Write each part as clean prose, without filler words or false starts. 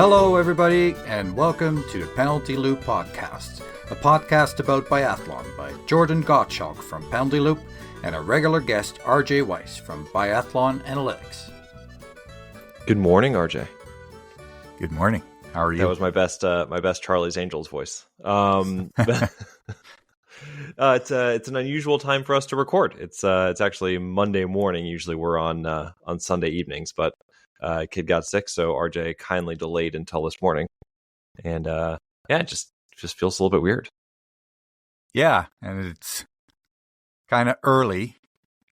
Hello, everybody, and welcome to the Penalty Loop Podcast, a podcast about biathlon by Jordan Gottschalk from Penalty Loop and a regular guest, RJ Weiss from Biathlon Analytics. Good morning, RJ. Good morning. How are you? That was my best Charlie's Angels voice. It's an unusual time for us to record. It's actually Monday morning. Usually we're on Sunday evenings, but kid got sick, so RJ kindly delayed until this morning. And it just feels a little bit weird. Yeah, and it's kind of early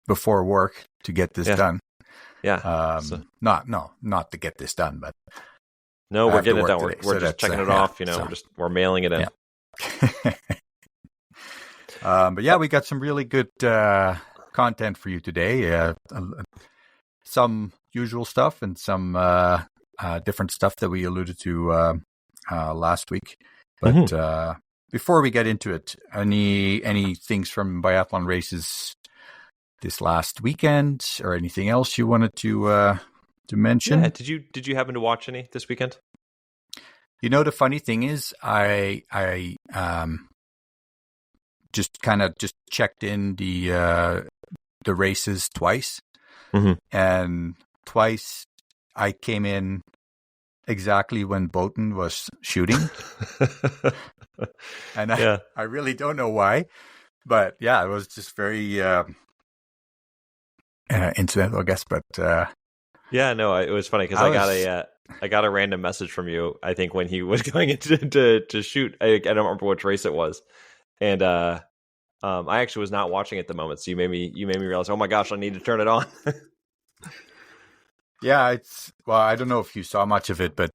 before work to get this done. Yeah. Not to get this done, but no, we're getting it done. We're just checking it off. We're mailing it in. Yeah. But yeah, we got some really good content for you today. Some usual stuff and some different stuff that we alluded to last week. But before we get into it, any things from biathlon races this last weekend, or anything else you wanted to mention? Yeah, did you happen to watch any this weekend? The funny thing is, I just checked in the races twice, and twice I came in exactly when Botn was shooting, and I really don't know why, but yeah, it was just very incidental, I guess. But it was funny because I got a random message from you, I think, when he was going into to shoot. I don't remember which race it was, and I actually was not watching at the moment, so you made me realize, oh my gosh, I need to turn it on. Yeah, I don't know if you saw much of it, but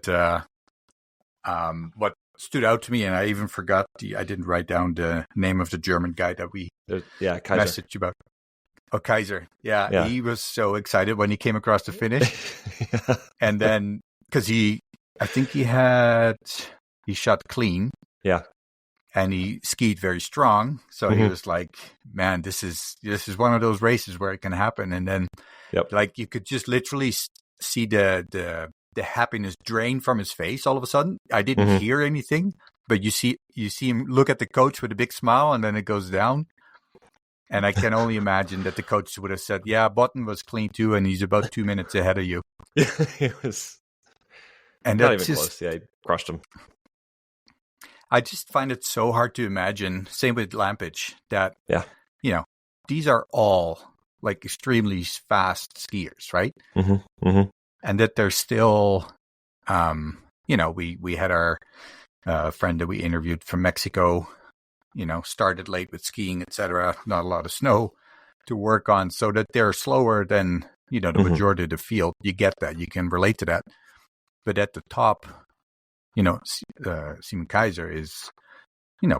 what stood out to me, and I even forgot I didn't write down the name of the German guy that we Kaiser. messaged about. Oh, Kaiser. Yeah, he was so excited when he came across the finish. And then, because I think he shot clean. Yeah. And he skied very strong. So he was like, man, this is one of those races where it can happen. And then you could just literally see the happiness drain from his face all of a sudden. I didn't hear anything, but you see him look at the coach with a big smile, and then it goes down. And I can only imagine that the coach would have said, yeah, Botn was clean too, and he's about 2 minutes ahead of you. It was and not even close. Yeah, I crushed him. I just find it so hard to imagine, same with Lampage, that, these are all like extremely fast skiers, right? And that they're still, we had our friend that we interviewed from Mexico, started late with skiing, etc., not a lot of snow to work on, so that they're slower than, the majority of the field. You get that. You can relate to that. But at the top, Simon Kaiser is,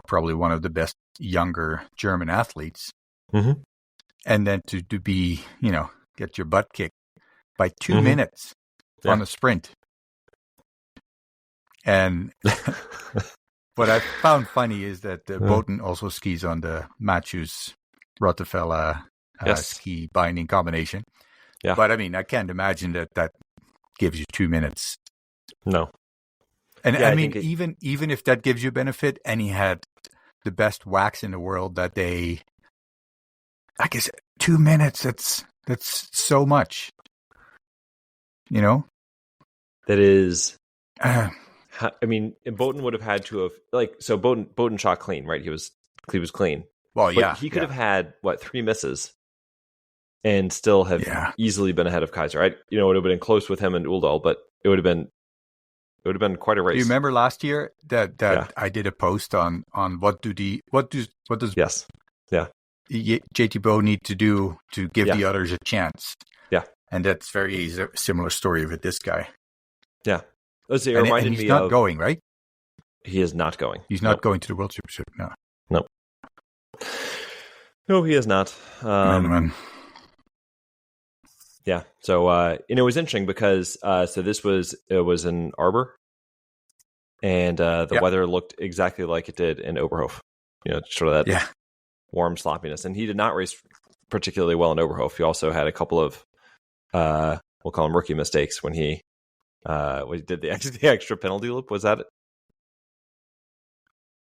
probably one of the best younger German athletes. And then to be, get your butt kicked by 2 minutes on a sprint. And what I found funny is that Botn also skis on the Matthews Rotafella ski binding combination. Yeah. But I mean, I can't imagine that gives you 2 minutes. No. And I mean, even if that gives you benefit, and he had the best wax in the world that day, I guess 2 minutes, that's so much. That is, I mean, Botn would have had to have, Botn shot clean, right? He was clean. Well, but he could have had 3 misses and still have easily been ahead of Kaiser. It would have been close with him and Uldal, but it would have been quite a race. Do you remember last year that I did a post on what does JT Bow need to do to give the others a chance? Yeah. And that's very similar story with this guy. Yeah. It reminded me he's not going, right? He is not going. He's not going to the World Championship, no. No, he is not. Man. Yeah. So, it was interesting because, it was in Arbor, and the weather looked exactly like it did in Oberhof. Sort of that warm sloppiness. And he did not race particularly well in Oberhof. He also had a couple of, we'll call them rookie mistakes when he We did the extra penalty loop. Was that?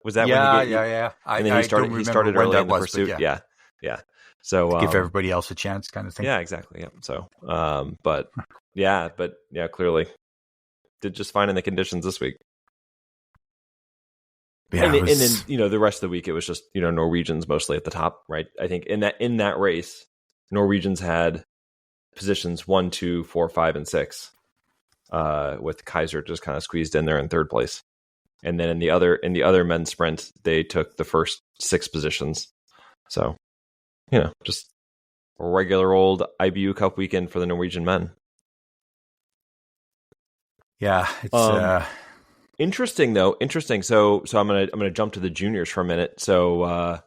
Yeah, when he yeah. And then he started. He started early in the pursuit. Yeah. So give everybody else a chance, kind of thing. Yeah, exactly. Yeah. So, but clearly did just fine in the conditions this week. Yeah, and then the rest of the week it was just Norwegians mostly at the top, right? I think in that race, Norwegians had positions 1, 2, 4, 5, and 6, with Kaiser just kind of squeezed in there in third place. And then in the other men's sprint, they took the first 6 positions. So, just a regular old IBU Cup weekend for the Norwegian men. Yeah, it's interesting though. Interesting. So I'm gonna jump to the juniors for a minute. So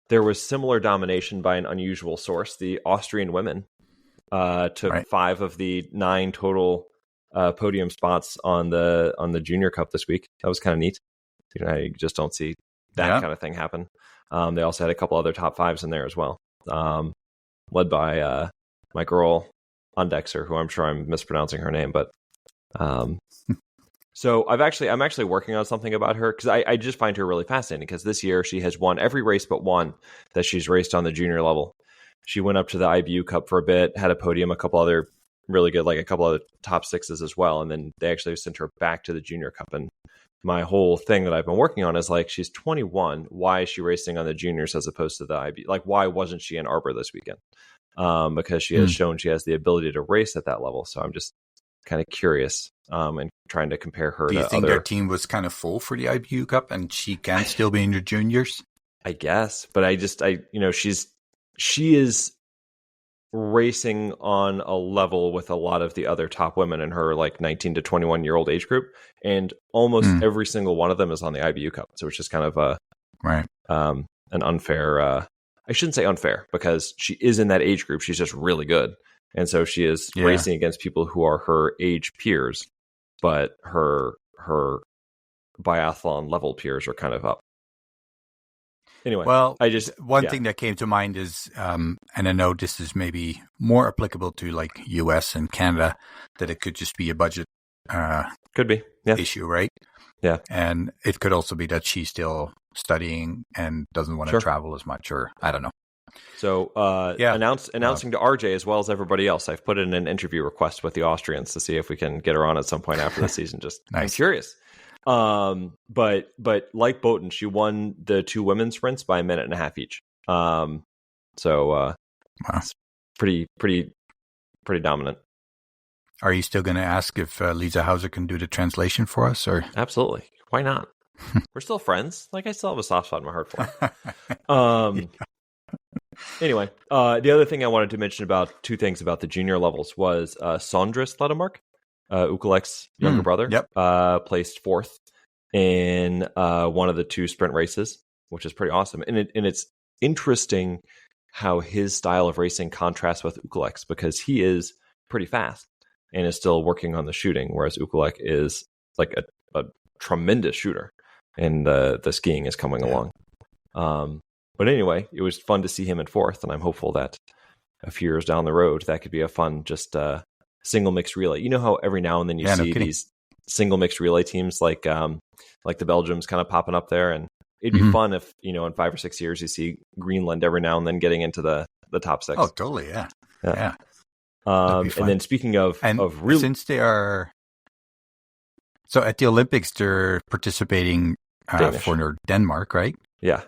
there was similar domination by an unusual source. The Austrian women took 5 of the 9 total podium spots on the Junior Cup this week. That was kind of neat. You just don't see that kind of thing happen. They also had a couple other top 5s in there as well, led by my girl Ondexer, who I'm sure I'm mispronouncing her name, but so I'm actually working on something about her because I just find her really fascinating because this year she has won every race but one that she's raced on the junior level. She went up to the IBU Cup for a bit, had a podium, a couple other really good, like a couple other top 6s as well, and then they actually sent her back to the Junior Cup. And my whole thing that I've been working on is like, she's 21. Why is she racing on the juniors as opposed to the IBU? Like, why wasn't she in Arbor this weekend? Because she has shown she has the ability to race at that level. So I'm just kind of curious and trying to compare her. Do you think their team was kind of full for the IBU Cup and she can still be in the juniors? I guess, but she is racing on a level with a lot of the other top women in her like 19 to 21 year old age group, and almost every single one of them is on the IBU Cup. So it's just kind of an unfair. I shouldn't say unfair because she is in that age group. She's just really good, and so she is racing against people who are her age peers, but her biathlon level peers are kind of up. Anyway, well, one thing that came to mind is, and I know this is maybe more applicable to like US and Canada, that it could just be a budget could be issue, right? Yeah. And it could also be that she's still studying and doesn't want to travel as much, or I don't know. So announcing to RJ as well as everybody else, I've put in an interview request with the Austrians to see if we can get her on at some point after the season. Just nice. I'm curious. But like Botn, she won the 2 women's sprints by a minute and a half each. It's pretty dominant. Are you still going to ask if Lisa Hauser can do the translation for us? Or absolutely, why not? We're still friends. Like, I still have a soft spot in my heart for her. Anyway, the other thing I wanted to mention about 2 things about the junior levels was Sondre Sledemark, Ukelek's younger brother, placed 4th in one of the 2 sprint races, which is pretty awesome. And it's interesting how his style of racing contrasts with Ukelek's, because he is pretty fast and is still working on the shooting, whereas Ukelek is like a tremendous shooter, and the skiing is coming along. But anyway, it was fun to see him in 4th, and I'm hopeful that a few years down the road, that could be a fun single mixed relay. You know how every now and then you see these single mixed relay teams like the Belgians kind of popping up there, and it'd be fun if in 5 or 6 years you see Greenland every now and then getting into the top 6. Oh, totally, yeah. And then speaking of since they are so at the Olympics, they're participating for Denmark, right? Yeah.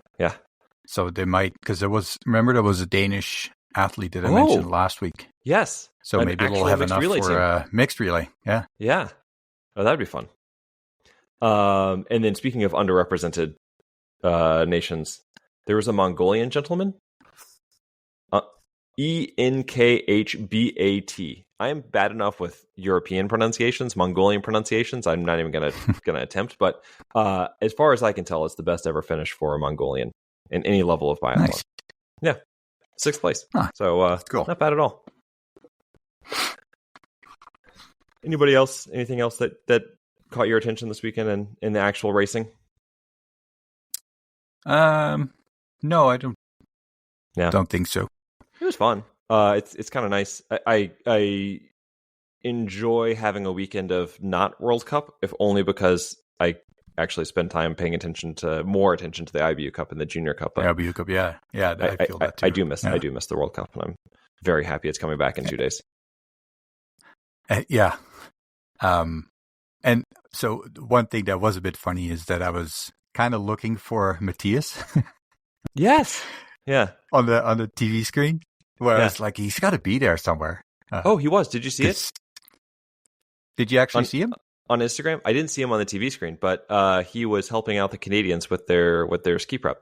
So they might, because there was a Danish athlete that I mentioned last week. Yes. So maybe we'll have enough for a mixed relay. Yeah. Yeah. Oh, that'd be fun. And then speaking of underrepresented nations, there was a Mongolian gentleman, Enkhbat. I am bad enough with European pronunciations. Mongolian pronunciations, I'm not even gonna attempt. But as far as I can tell, it's the best ever finish for a Mongolian in any level of biathlon. Nice. Yeah, 6th place. Huh. So cool. Not bad at all. Anybody else? Anything else that caught your attention this weekend in the actual racing? No, I don't. Yeah, don't think so. It was fun. It's kind of nice. I enjoy having a weekend of not World Cup, if only because I actually spend time paying more attention to the IBU Cup and the Junior Cup. But IBU Cup, yeah, I feel that too. I do miss the World Cup, and I'm very happy it's coming back in 2 days. Yeah. And so one thing that was a bit funny is that I was kind of looking for Matthias. Yes. Yeah. On the TV screen, where I was like, he's got to be there somewhere. He was. Did you see it? Did you actually see him on Instagram? I didn't see him on the TV screen, but he was helping out the Canadians with their ski prep.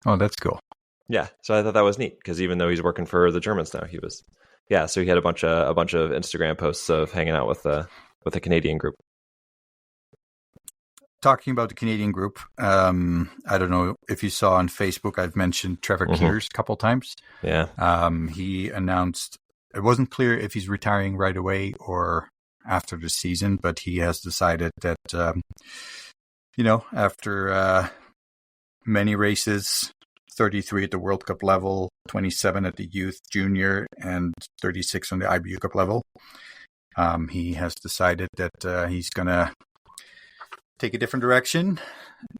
Oh, that's cool. Yeah, so I thought that was neat because even though he's working for the Germans now, he was. Yeah, so he had a bunch of Instagram posts of hanging out with the Canadian group. Talking about the Canadian group, I don't know if you saw on Facebook, I've mentioned Trevor Kiers a couple times. Yeah. He announced, it wasn't clear if he's retiring right away or after the season, but he has decided that, after many races, 33 at the World Cup level, 27 at the youth junior, and 36 on the IBU Cup level, he has decided that he's going to take a different direction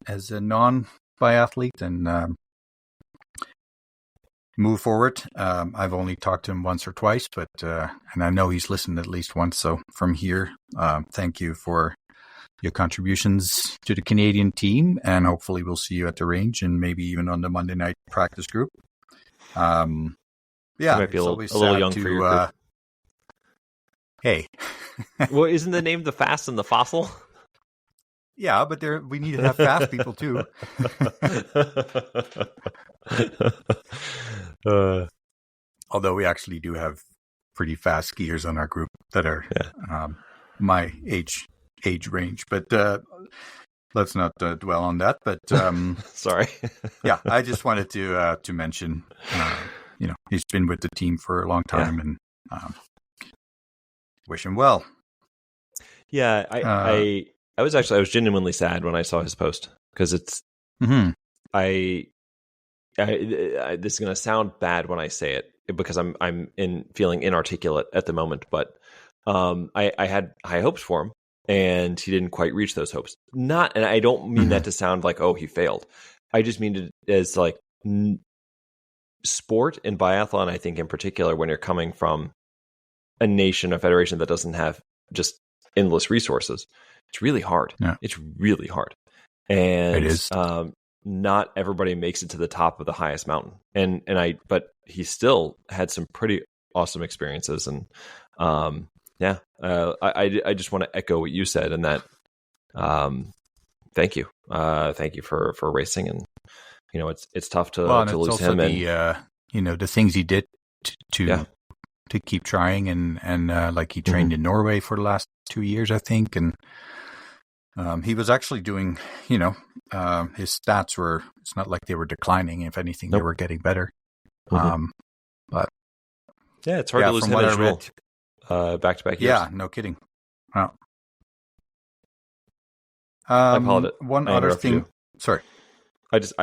as a non-biathlete and move forward. I've only talked to him once or twice, but and I know he's listened at least once. So from here, thank you for your contributions to the Canadian team, and hopefully we'll see you at the range and maybe even on the Monday night practice group. Yeah, might be a little young for your group. Hey, well, isn't the name the Fast and the Fossil? Yeah, but we need to have fast people too. Although we actually do have pretty fast skiers on our group that are my age range. But let's not dwell on that. But sorry. Yeah, I just wanted to mention, he's been with the team for a long time, and wish him well. Yeah, I was genuinely sad when I saw his post because it's this is going to sound bad when I say it because I'm feeling inarticulate at the moment, but I had high hopes for him and he didn't quite reach those hopes. And I don't mean that to sound like, oh, he failed. I just mean it as like sport and biathlon, I think in particular, when you're coming from a nation, a federation that doesn't have just endless resources, it's really hard. Yeah. It's really hard. And it is. Not everybody makes it to the top of the highest mountain. But he still had some pretty awesome experiences. And I just want to echo what you said and that thank you. Thank you for racing. And, it's tough to lose him. The things he did to keep trying and like he trained in Norway for the last 2 years, I think. And he was actually doing, his stats were, it's not like they were declining. If anything, they were getting better. But yeah, it's hard to lose him as well. Back-to-back years. Yeah, no kidding. Wow. I apologize. One other thing. You. Sorry. I just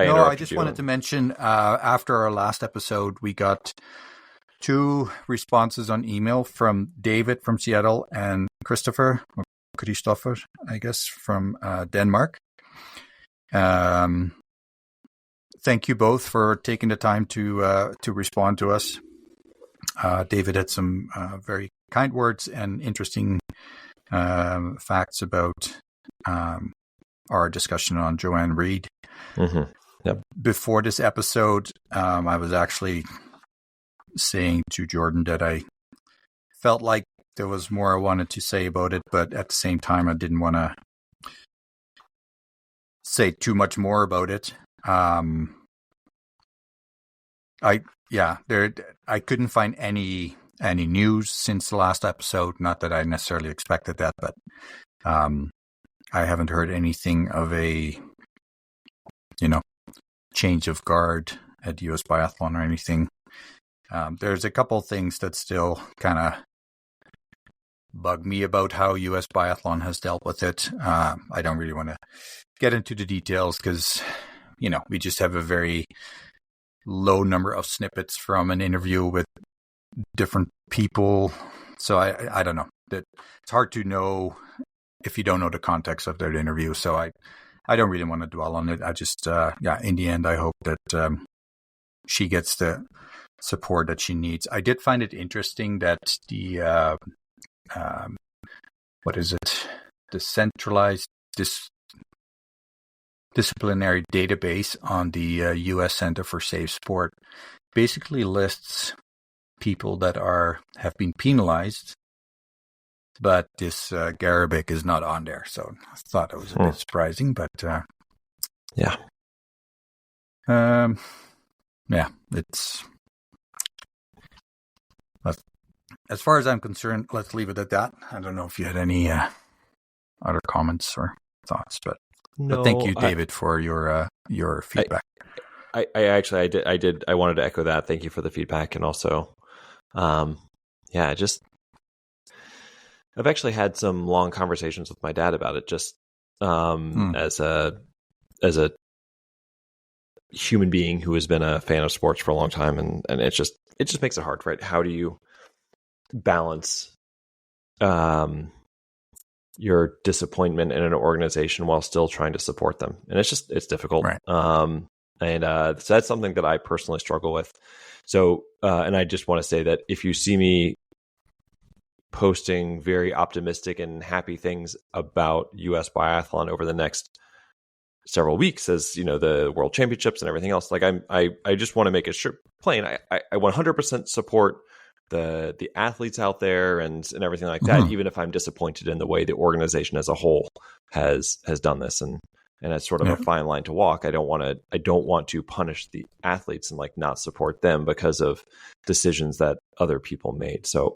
wanted to mention, after our last episode, we got 2 responses on email from David from Seattle and Christopher, I guess, from Denmark. Thank you both for taking the time to respond to us. David had some very kind words and interesting facts about our discussion on Joanne Reed. Yep. Before this episode, I was actually saying to Jordan that I felt like there was more I wanted to say about it, but at the same time, I didn't want to say too much more about it. I couldn't find any news since the last episode. Not that I necessarily expected that, but I haven't heard anything of a change of guard at US Biathlon or anything. There's a couple of things that still kind of bug me about how US Biathlon has dealt with it. I don't really want to get into the details because, we just have a very low number of snippets from an interview with different people So I don't know. That it's hard to know if you don't know the context of their interview. So I don't really want to dwell on it. I just in the end, I hope that she gets the support that she needs. I did find it interesting that the what is it? The centralized disciplinary database on the U.S. Center for Safe Sport basically lists people that have been penalized, but this Garabik is not on there. So I thought it was a bit surprising, but it's as far as I'm concerned, let's leave it at that. I don't know if you had any other comments or thoughts, but thank you, David, for your feedback. I did. I wanted to echo that. Thank you for the feedback, and also, I've actually had some long conversations with my dad about it. Just as a human being who has been a fan of sports for a long time, and it just makes it hard, right? How do you balance your disappointment in an organization while still trying to support them? And it's difficult. Right. So that's something that I personally struggle with. So, and I just want to say that if you see me posting very optimistic and happy things about US Biathlon over the next several weeks, as the World Championships and everything else, like I just want to make it plain. I 100% support the athletes out there and everything like that, even if I'm disappointed in the way the organization as a whole has done this, and it's sort of a fine line to walk. I don't want to punish the athletes and like not support them because of decisions that other people made. So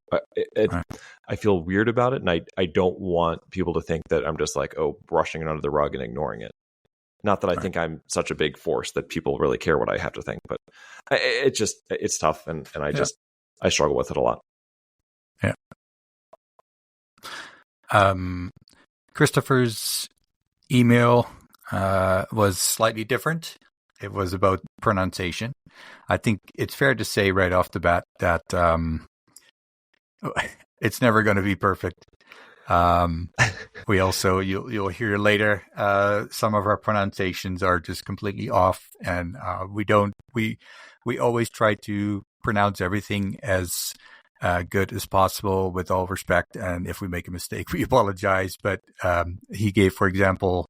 I feel weird about it, and I don't want people to think that I'm just like brushing it under the rug and ignoring it. Not that I think I'm such a big force that people really care what I have to think, but it's tough, and I struggle with it a lot. Yeah. Christopher's email was slightly different. It was about pronunciation. I think it's fair to say right off the bat that it's never going to be perfect. We also, you'll hear later, some of our pronunciations are just completely off, and we always try to pronounce everything as good as possible with all respect. And if we make a mistake, we apologize. But he gave, for example,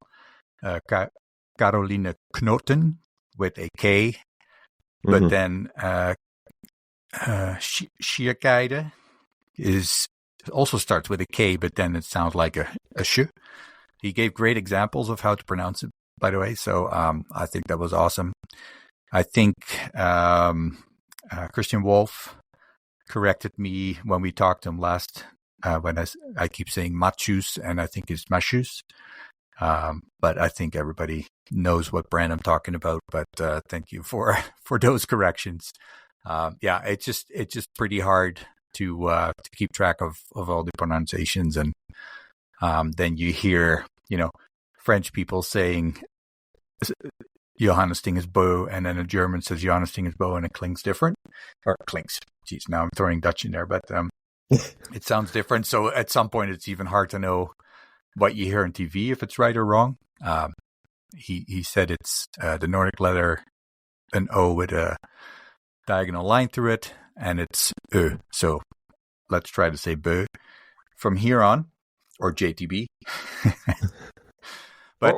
Caroline Knoten with a K, but then Schiakeide also starts with a K, but then it sounds like a sh. He gave great examples of how to pronounce it, by the way. So I think that was awesome. I think Christian Wolf corrected me when we talked to him last, when I keep saying Machus, and I think it's Machus. But I think everybody knows what brand I'm talking about. But thank you for those corrections. It's just pretty hard to keep track of all the pronunciations, and then you hear French people saying Johannes Ding is Bo, and then a German says Johannes Ding is Bo, and it clings different, or clings. Geez, now I'm throwing Dutch in there, but it sounds different. So at some point, it's even hard to know what you hear on TV if it's right or wrong. He said it's the Nordic letter, an O with a diagonal line through it, and it's Ö. So let's try to say Bö from here on, or JTB. But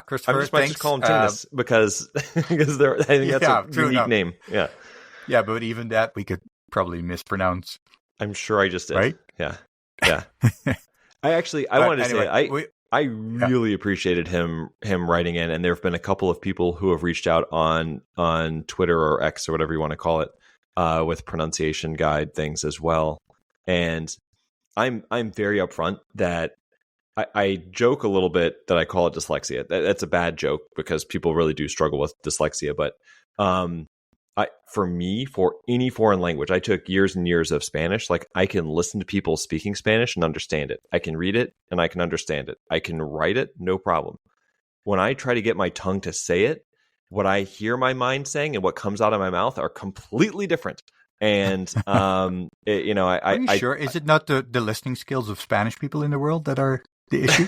Christopher, I might just call him Timnus because I think that's a unique name. Yeah, yeah, but even that we could probably mispronounce. I'm sure I just did. Right? Yeah. I wanted to say I really appreciated him writing in, and there have been a couple of people who have reached out on Twitter or X or whatever you want to call it, with pronunciation guide things as well. And I'm very upfront that I joke a little bit that I call it dyslexia. That's a bad joke because people really do struggle with dyslexia. But for me, for any foreign language, I took years and years of Spanish. Like, I can listen to people speaking Spanish and understand it. I can read it and I can understand it. I can write it, no problem. When I try to get my tongue to say it, what I hear my mind saying and what comes out of my mouth are completely different. And Are you sure? Is it not the listening skills of Spanish people in the world that are the issue?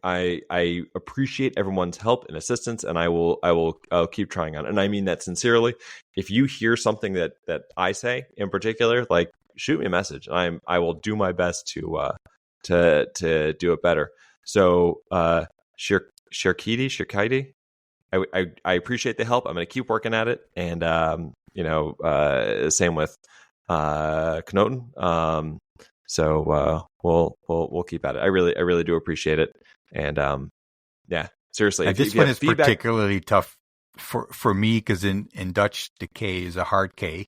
I appreciate everyone's help and assistance, and I'll keep trying on. And I mean that sincerely. If you hear something that I say in particular, like, shoot me a message. I will do my best to do it better. So Shirkiti, I appreciate the help. I'm going to keep working at it, and same with Knoten. So we'll keep at it. I really do appreciate it, and seriously. This one is feedback, particularly tough for me because in Dutch the K is a hard K,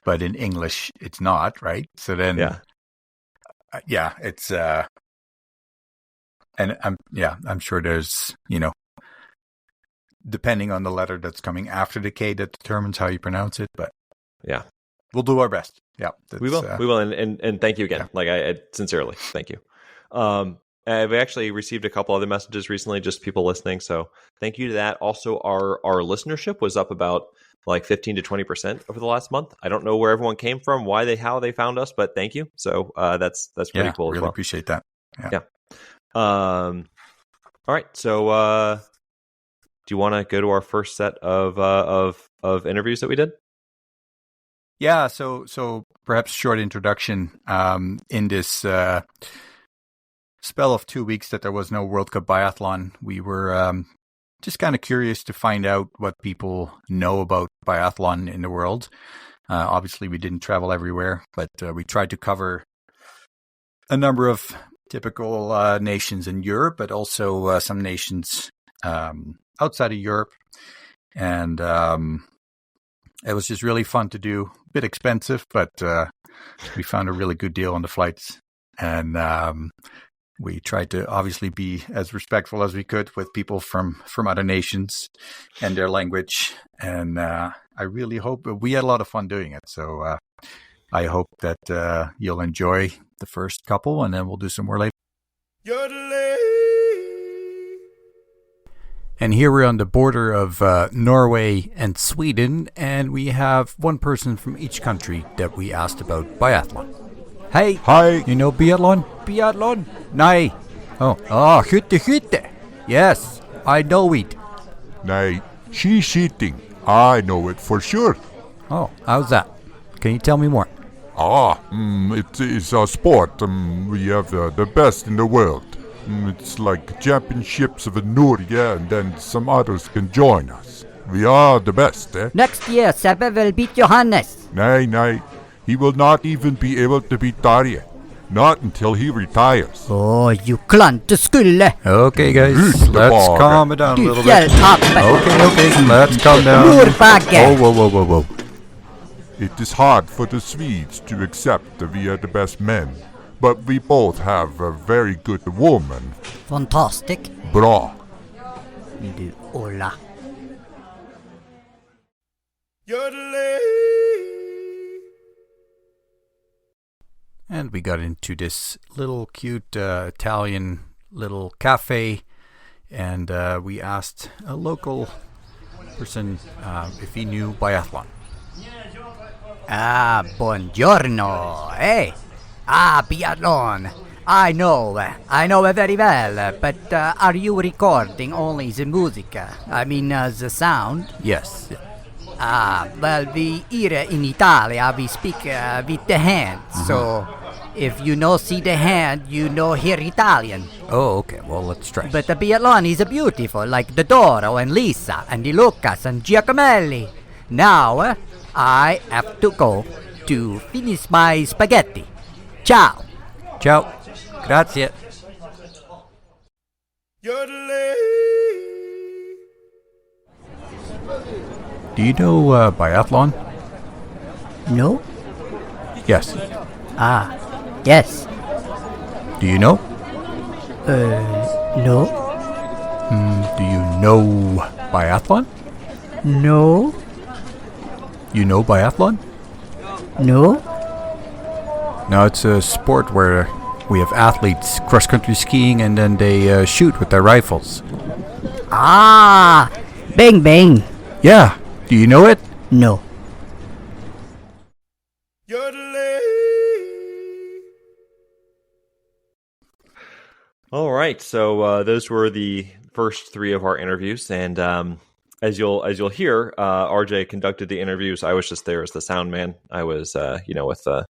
but in English it's not, right? So then it's and I'm sure there's depending on the letter that's coming after the K that determines how you pronounce it, but we'll do our best. Yeah, we will, and thank you again. Yeah. Like I sincerely thank you. I've actually received a couple other messages recently, just people listening. So thank you to that. Also, our listenership was up about like 15 to 20% over the last month. I don't know where everyone came from, how they found us, but thank you. So that's pretty cool. Really appreciate that. Yeah. All right. So do you want to go to our first set of interviews that we did? Yeah, so perhaps short introduction. In this spell of 2 weeks that there was no World Cup biathlon, we were just kind of curious to find out what people know about biathlon in the world. Obviously, we didn't travel everywhere, but we tried to cover a number of typical nations in Europe, but also some nations outside of Europe. And it was just really fun to do. A bit expensive, but we found a really good deal on the flights. And we tried to obviously be as respectful as we could with people from other nations and their language. And I really hope we had a lot of fun doing it. So I hope that you'll enjoy the first couple, and then we'll do some more later. And here we're on the border of Norway and Sweden, and we have one person from each country that we asked about biathlon. Hey. Hi. You know biathlon? Biathlon? Nej. Oh, skytte. Yes, I know it. Nej, she's cheating. I know it for sure. Oh, how's that? Can you tell me more? It is a sport. We have the best in the world. It's like championships of Norge, and then some others can join us. We are the best, eh? Next year, Sebbe will beat Johannes. Nej. He will not even be able to beat Darje. Not until he retires. Oh, you klanteskulle. Okay, guys, let's calm it down a little bit. Okay, let's calm down. Whoa. It is hard for the Swedes to accept that we are the best men. But we both have a very good woman. Fantastic. Bra. Du, Ola. And we got into this little cute Italian little cafe, and we asked a local person if he knew biathlon. Buongiorno. Hey. Biathlon. I know it very well, but are you recording only the music? I mean, the sound? Yes. Well, we here in Italia, we speak with the hand, so if you know see the hand, you know hear Italian. Oh, okay, well, let's try. But the biathlon is beautiful, like the Doro and Lisa and the Lucas and Giacomelli. Now, I have to go to finish my spaghetti. Ciao. Grazie. Do you know biathlon? No? Yes. Yes. Do you know? No. Do you know biathlon? No. You know biathlon? No. Now, it's a sport where we have athletes cross-country skiing, and then they shoot with their rifles. Ah, bang bang. Yeah. Do you know it? No. All right, so those were the first three of our interviews, and as you'll hear, RJ conducted the interviews. I was just there as the sound man. I was, with the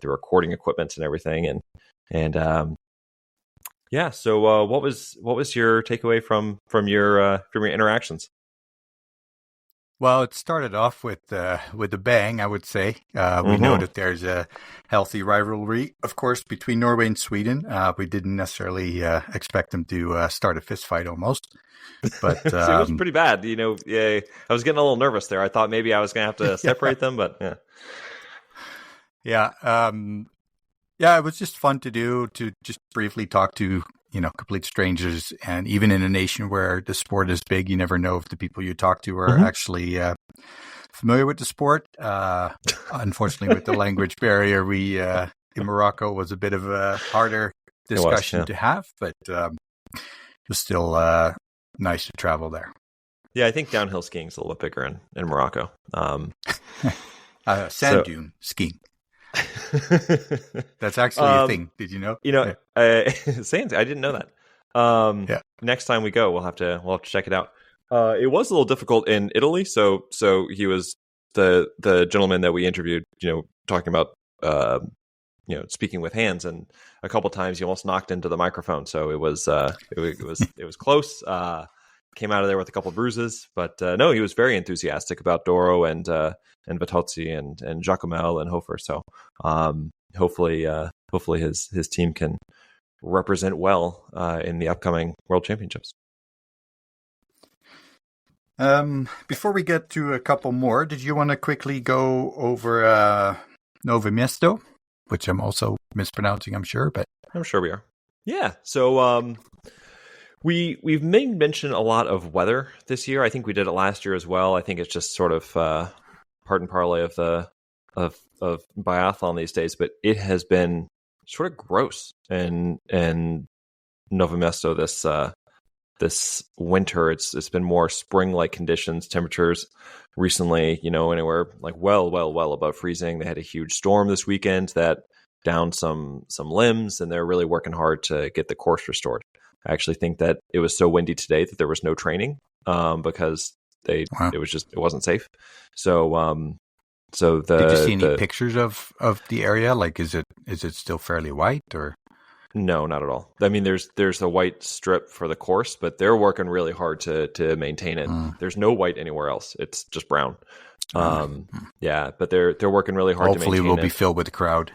recording equipment and everything, and yeah. So, what was your takeaway from your interactions? Well, it started off with a bang, I would say. We know that there's a healthy rivalry, of course, between Norway and Sweden. We didn't necessarily expect them to start a fist fight almost. But it was pretty bad. Yeah, I was getting a little nervous there. I thought maybe I was going to have to separate them, but yeah. Yeah. Yeah, it was just fun to do, to just briefly talk to complete strangers. And even in a nation where the sport is big, you never know if the people you talk to are actually familiar with the sport. Unfortunately, with the language barrier, we in Morocco was a bit of a harder discussion to have, but it was still nice to travel there. Yeah, I think downhill skiing is a little bit bigger in Morocco. Sand dune skiing. That's actually a thing. Did you know? Sands. I didn't know that. Next time we go, we'll have to check it out. It was a little difficult in Italy. So he was the gentleman that we interviewed. Talking about speaking with hands, and a couple times he almost knocked into the microphone. So it was close. Came out of there with a couple of bruises, but no, he was very enthusiastic about Doro and Vitozzi and Giacomel and Hofer. So hopefully his team can represent well in the upcoming World Championships. Before we get to a couple more, did you want to quickly go over Nove Mesto, which I'm also mispronouncing, I'm sure, but I'm sure we are. Yeah. So we've made mention a lot of weather this year. I think we did it last year as well. I think it's just sort of part and parlay of biathlon these days, but it has been sort of gross and Nove Mesto this winter. It's been more spring-like conditions, temperatures recently, anywhere like well above freezing. They had a huge storm this weekend that downed some limbs, and they're really working hard to get the course restored. I actually think that it was so windy today that there was no training because it wasn't safe. So did you see any pictures of the area? Like, is it still fairly white or? No, not at all. I mean, there's a white strip for the course, but they're working really hard to maintain it. There's no white anywhere else. It's just brown. Yeah, but they're working really hard. Hopefully, to maintain we'll be filled with a crowd.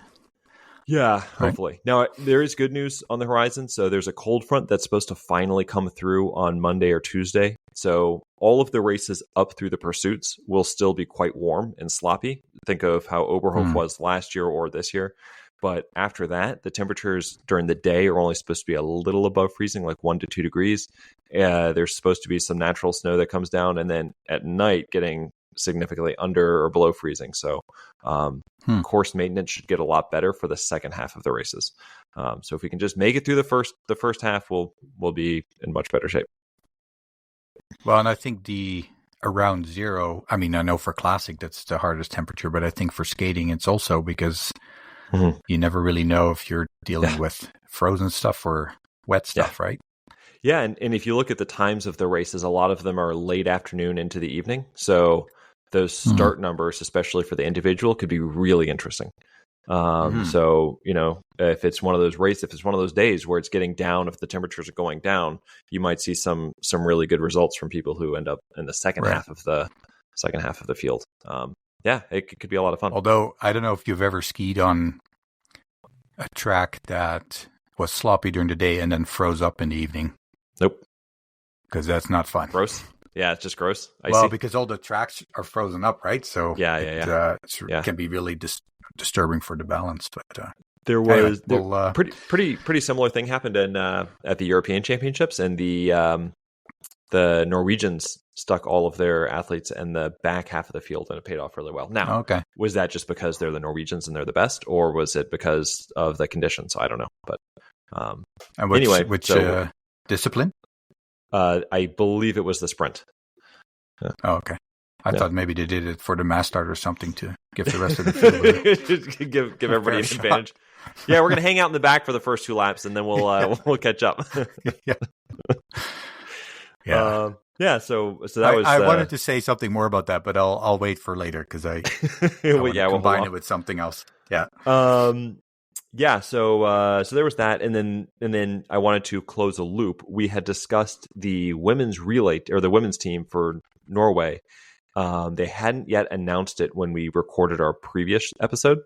Yeah, hopefully. Right. Now, there is good news on the horizon. So there's a cold front that's supposed to finally come through on Monday or Tuesday. So all of the races up through the pursuits will still be quite warm and sloppy. Think of how Oberhof was last year or this year. But after that, the temperatures during the day are only supposed to be a little above freezing, like 1 to 2 degrees. There's supposed to be some natural snow that comes down, and then at night getting significantly under or below freezing. So course maintenance should get a lot better for the second half of the races. So if we can just make it through the first half, we'll be in much better shape. Well, and I think the around zero, I mean, I know for classic that's the hardest temperature, but I think for skating it's also because you never really know if you're dealing with frozen stuff or wet stuff, right? Yeah, and if you look at the times of the races, a lot of them are late afternoon into the evening. So those start numbers, especially for the individual, could be really interesting. So, if it's one of those races, if it's one of those days where it's getting down, if the temperatures are going down, you might see some really good results from people who end up in the second half of the field. Yeah, it could be a lot of fun. Although I don't know if you've ever skied on a track that was sloppy during the day and then froze up in the evening. Nope. Because that's not fun. Gross. Yeah, it's just gross. Because all the tracks are frozen up, right? So it can be really disturbing for the balance. But there was pretty similar thing happened in at the European Championships, and the Norwegians stuck all of their athletes in the back half of the field, and it paid off really well. Now, was that just because they're the Norwegians and they're the best, or was it because of the conditions? I don't know. But which discipline? I believe it was the sprint. Yeah. Oh, okay. I thought maybe they did it for the mass start or something to give the rest of the field give everybody an advantage. Yeah, we're gonna hang out in the back for the first 2 laps, and then we'll catch up. Yeah. So that was. I wanted to say something more about that, but I'll wait for later because I we'll combine it with something else. Yeah. Yeah. So there was that, and then I wanted to close a loop. We had discussed the women's relay or the women's team for Norway. They hadn't yet announced it when we recorded our previous episode,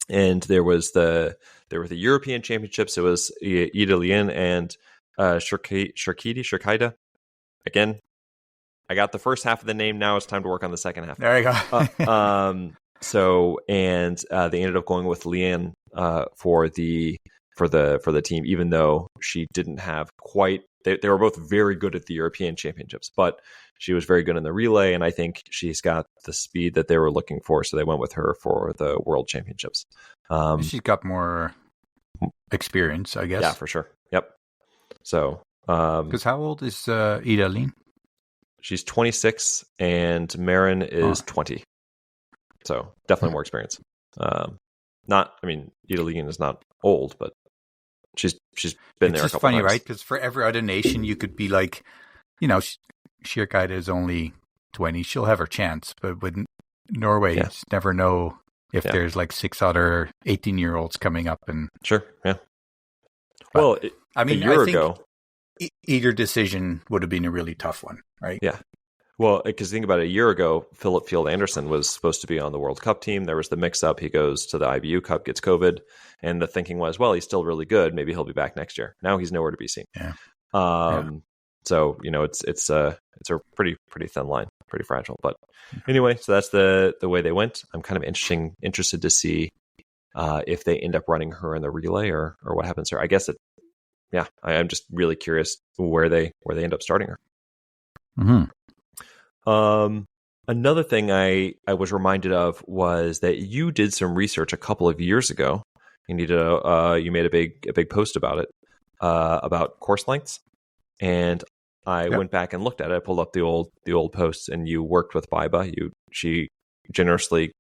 and there were the European Championships. It was Idalien and Shirkida. Again, I got the first half of the name. Now it's time to work on the second half. There you go. They ended up going with Leanne for the team, even though she didn't have quite. They were both very good at the European Championships, but she was very good in the relay, and I think she's got the speed that they were looking for, so they went with her for the World Championships. She's got more experience, I guess. Yeah, for sure. Yep. So, because how old is Idalien? She's 26, and Marin is 20. So definitely more experience. Idalien is not old, but she's been there a couple times. It's just funny, right? Because for every other nation, you could be like, Shirkida is only 20. She'll have her chance, but with Norway, you just never know if there's like 6 other 18-year-olds coming up. And sure, yeah. But, well, a year ago, either decision would have been a really tough one, right? Yeah. Well, because think about it, a year ago, Philip Field Anderson was supposed to be on the World Cup team. There was the mix-up. He goes to the IBU Cup, gets COVID, and the thinking was, well, he's still really good. Maybe he'll be back next year. Now he's nowhere to be seen. Yeah. So it's a pretty thin line, pretty fragile. But anyway, so that's the way they went. I'm kind of interested to see if they end up running her in the relay or what happens there. I guess I'm just really curious where they end up starting her. Mm-hmm. Another thing I was reminded of was that you did some research a couple of years ago. You made a big post about it, about course lengths, and I went back and looked at it. I pulled up the old posts, and you worked with Biba. She generously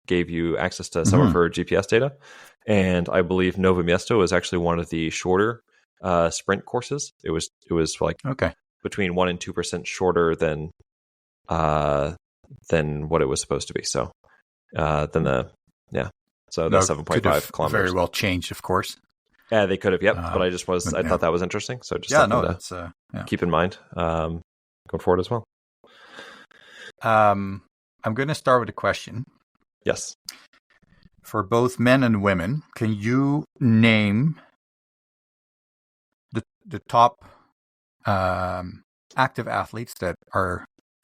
gave you access to some of her GPS data, and I believe Nove Mesto was actually one of the shorter sprint courses. It was like between 1% and 2% shorter than what it was supposed to be. So that's 7.5 kilometers. Very well changed, of course. Yeah, they could have. Yep, but I thought that was interesting. So just keep in mind going forward as well. I'm going to start with a question. Yes. For both men and women, can you name the top active athletes that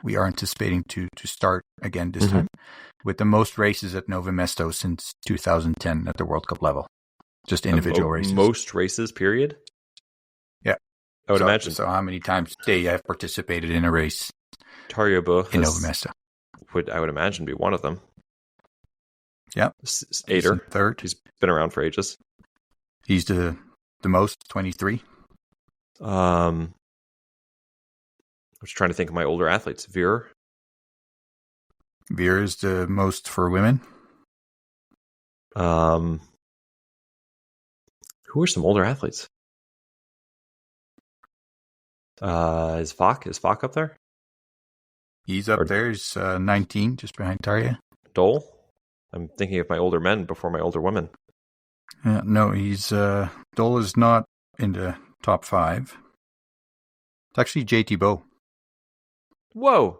we are anticipating to start again this time, with the most races at Nove Mesto since 2010 at the World Cup level? Just individual races. Most races, period? Yeah. I would imagine. So how many times they have participated in a race Tarja Buch in Nove Mesto? I would imagine be one of them. Yeah. Ader. Third. He's been around for ages. He's the most, 23. I was trying to think of my older athletes. Veer is the most for women. Who are some older athletes? Is Falk up there? He's up there. He's 19, just behind Tarja. Dole? I'm thinking of my older men before my older women. No, he's Dole is not in the top 5. It's actually JT Bow. Whoa.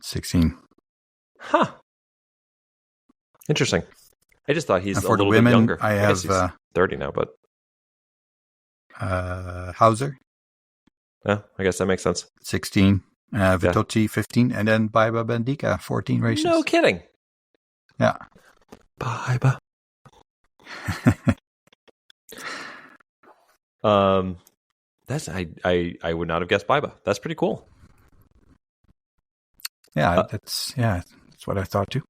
16. Huh. Interesting. I just thought he's a little women, bit younger. I have he's 30 now, but Hauser. Yeah, I guess that makes sense. 16. Vitozzi, 15. And then Biba Bendica, 14 races. No kidding. Yeah. Biba. That's I would not have guessed Biba. That's pretty cool. Yeah, that's what I thought too.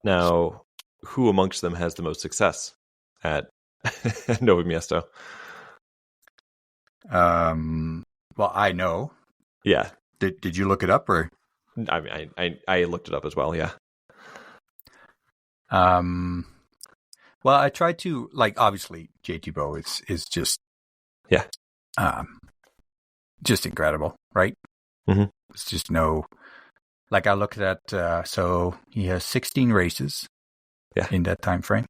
Now, who amongst them has the most success at Nove Mesto? Well, I know. Yeah. Did you look it up or? I mean, I looked it up as well. Yeah. Well, I tried to obviously JT Bow is just just incredible, right? Mm-hmm. It's just I looked at so he has 16 races in that time frame.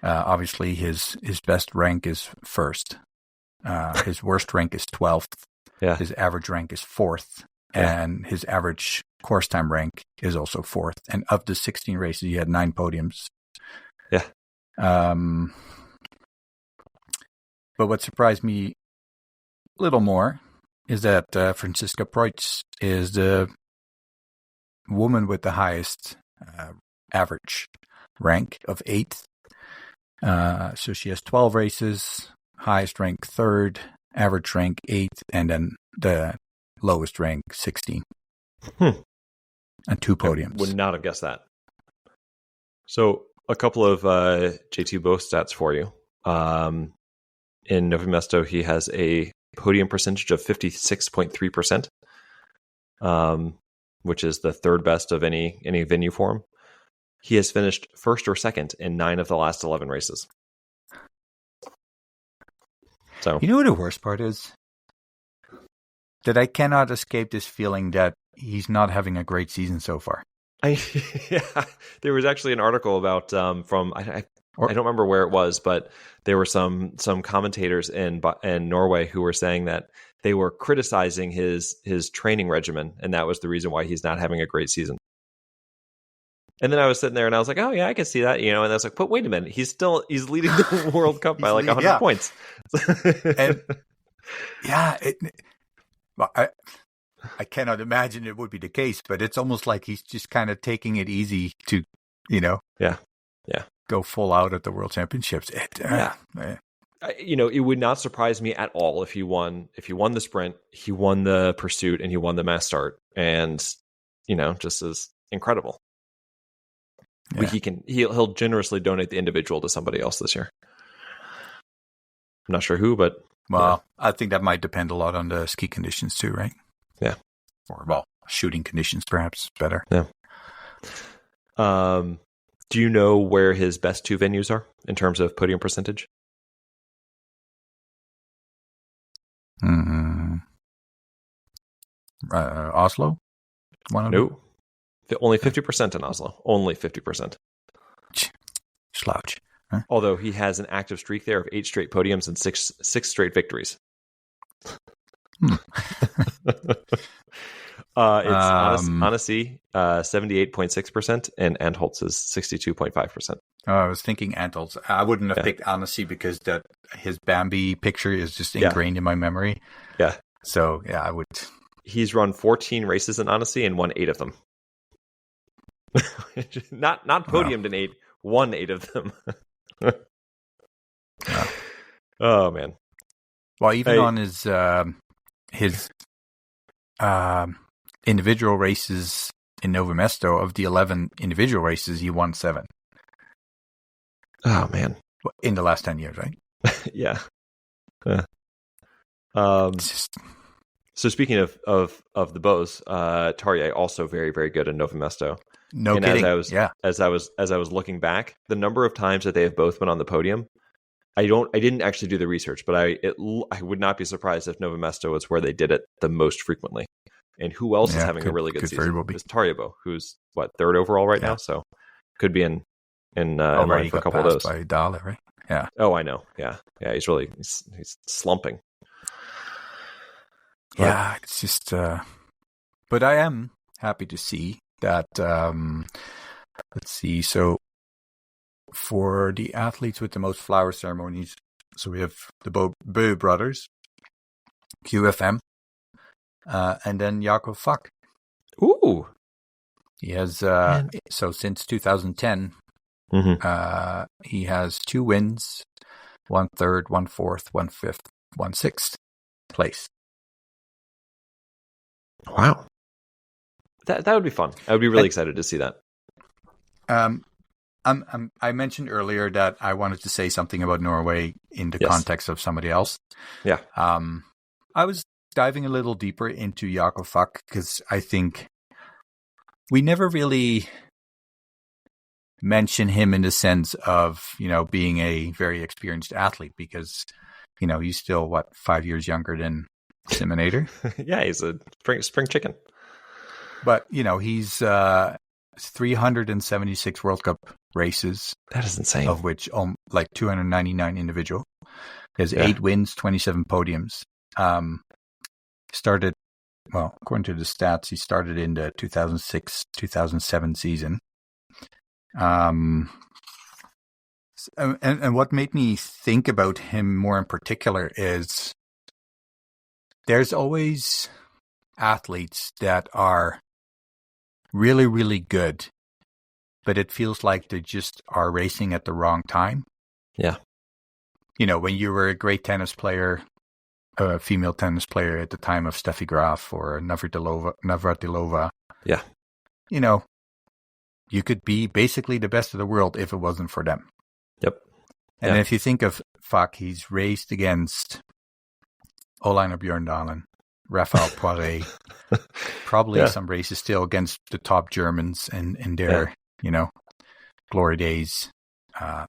Obviously his best rank is first. His worst rank is 12th. Yeah. His average rank is 4th. And his average course time rank is also 4th. And of the 16 races, he had 9 podiums. Yeah. But what surprised me a little more is that Franziska Preuss is the woman with the highest average rank of 8th. So she has 12 races, highest rank 3rd, average rank 8th, and then the lowest rank 16. And 2 podiums. I would not have guessed that. So a couple of JT Bow stats for you. In Nove Mesto, he has a podium percentage of 56.3%, which is the 3rd best of any venue for him. He has finished 1st or 2nd in 9 of the last 11 races. So, you know what the worst part is? That I cannot escape this feeling that he's not having a great season so far. There was actually an article about from I don't remember where it was, but there were some commentators in Norway who were saying that they were criticizing his training regimen, and that was the reason why he's not having a great season. And then I was sitting there and I was like, oh yeah, I can see that, and I was like, but wait a minute, he's leading the World Cup by 100 points. And well, I cannot imagine it would be the case, but it's almost like he's just kind of taking it easy to, go full out at the World Championships. It would not surprise me at all if he won the sprint, he won the pursuit, and he won the mass start, and just is incredible. Yeah. He'll generously donate the individual to somebody else this year. I'm not sure who, but I think that might depend a lot on the ski conditions too, right? Yeah. Or shooting conditions perhaps better. Yeah. Do you know where his best 2 venues are in terms of podium percentage? Oslo? No. Only 50% in Oslo. Only 50%. Slouch. Huh? Although he has an active streak there of 8 straight podiums and six straight victories. It's Annecy 78.6% and Antholz is 62.5%. I was thinking Antholz. I wouldn't have picked Annecy because his Bambi picture is just ingrained in my memory. Yeah. So I would. He's run 14 races in Annecy and won 8 of them. not podiumed in 8, won 8 of them. Oh man. Well, even on his individual races in Nove Mesto, of the 11 individual races, he won 7. Oh man. In the last 10 years, right? Yeah. So speaking of the bows, Tarjei also very, very good in Nove Mesto. No and kidding. As I was looking back, the number of times that they have both been on the podium, I didn't actually do the research, but I would not be surprised if Nove Mesto was where they did it the most frequently. And who else is having a really good season? It's Tarjei, who's 3rd overall right now, so could be in line for a couple of those. By Dale, right? Yeah. Oh, I know. Yeah. He's slumping. Yeah, it's just. But I am happy to see that. Let's see. So, for the athletes with the most flower ceremonies, so we have the Bö brothers, QFM, and then Jakob Fuck. Ooh. He has so since 2010, he has 2 wins, 1 3rd, 1 4th, 1 5th, 1 6th place. Wow, that would be fun. I would be really excited to see that. I mentioned earlier that I wanted to say something about Norway in the context of somebody else. Yeah. I was diving a little deeper into Jakob Fuck, because I think we never really mention him in the sense of, being a very experienced athlete, because, he's still, 5 years younger than Siminator? Yeah, he's a spring chicken. But, he's 376 World Cup races. That is insane. Of which, 299 individual. He has 8 wins, 27 podiums. According to the stats, he started in the 2006-2007 season. And what made me think about him more in particular is there's always athletes that are really, really good, but it feels like they just are racing at the wrong time. Yeah. When you were a great tennis player, a female tennis player at the time of Steffi Graf or Navratilova. Yeah. You could be basically the best of the world if it wasn't for them. Yep. And if you think of Fuck, he's raced against Olainer Bjørndalen, Rafael Poiré, probably some races still against the top Germans in their, glory days. You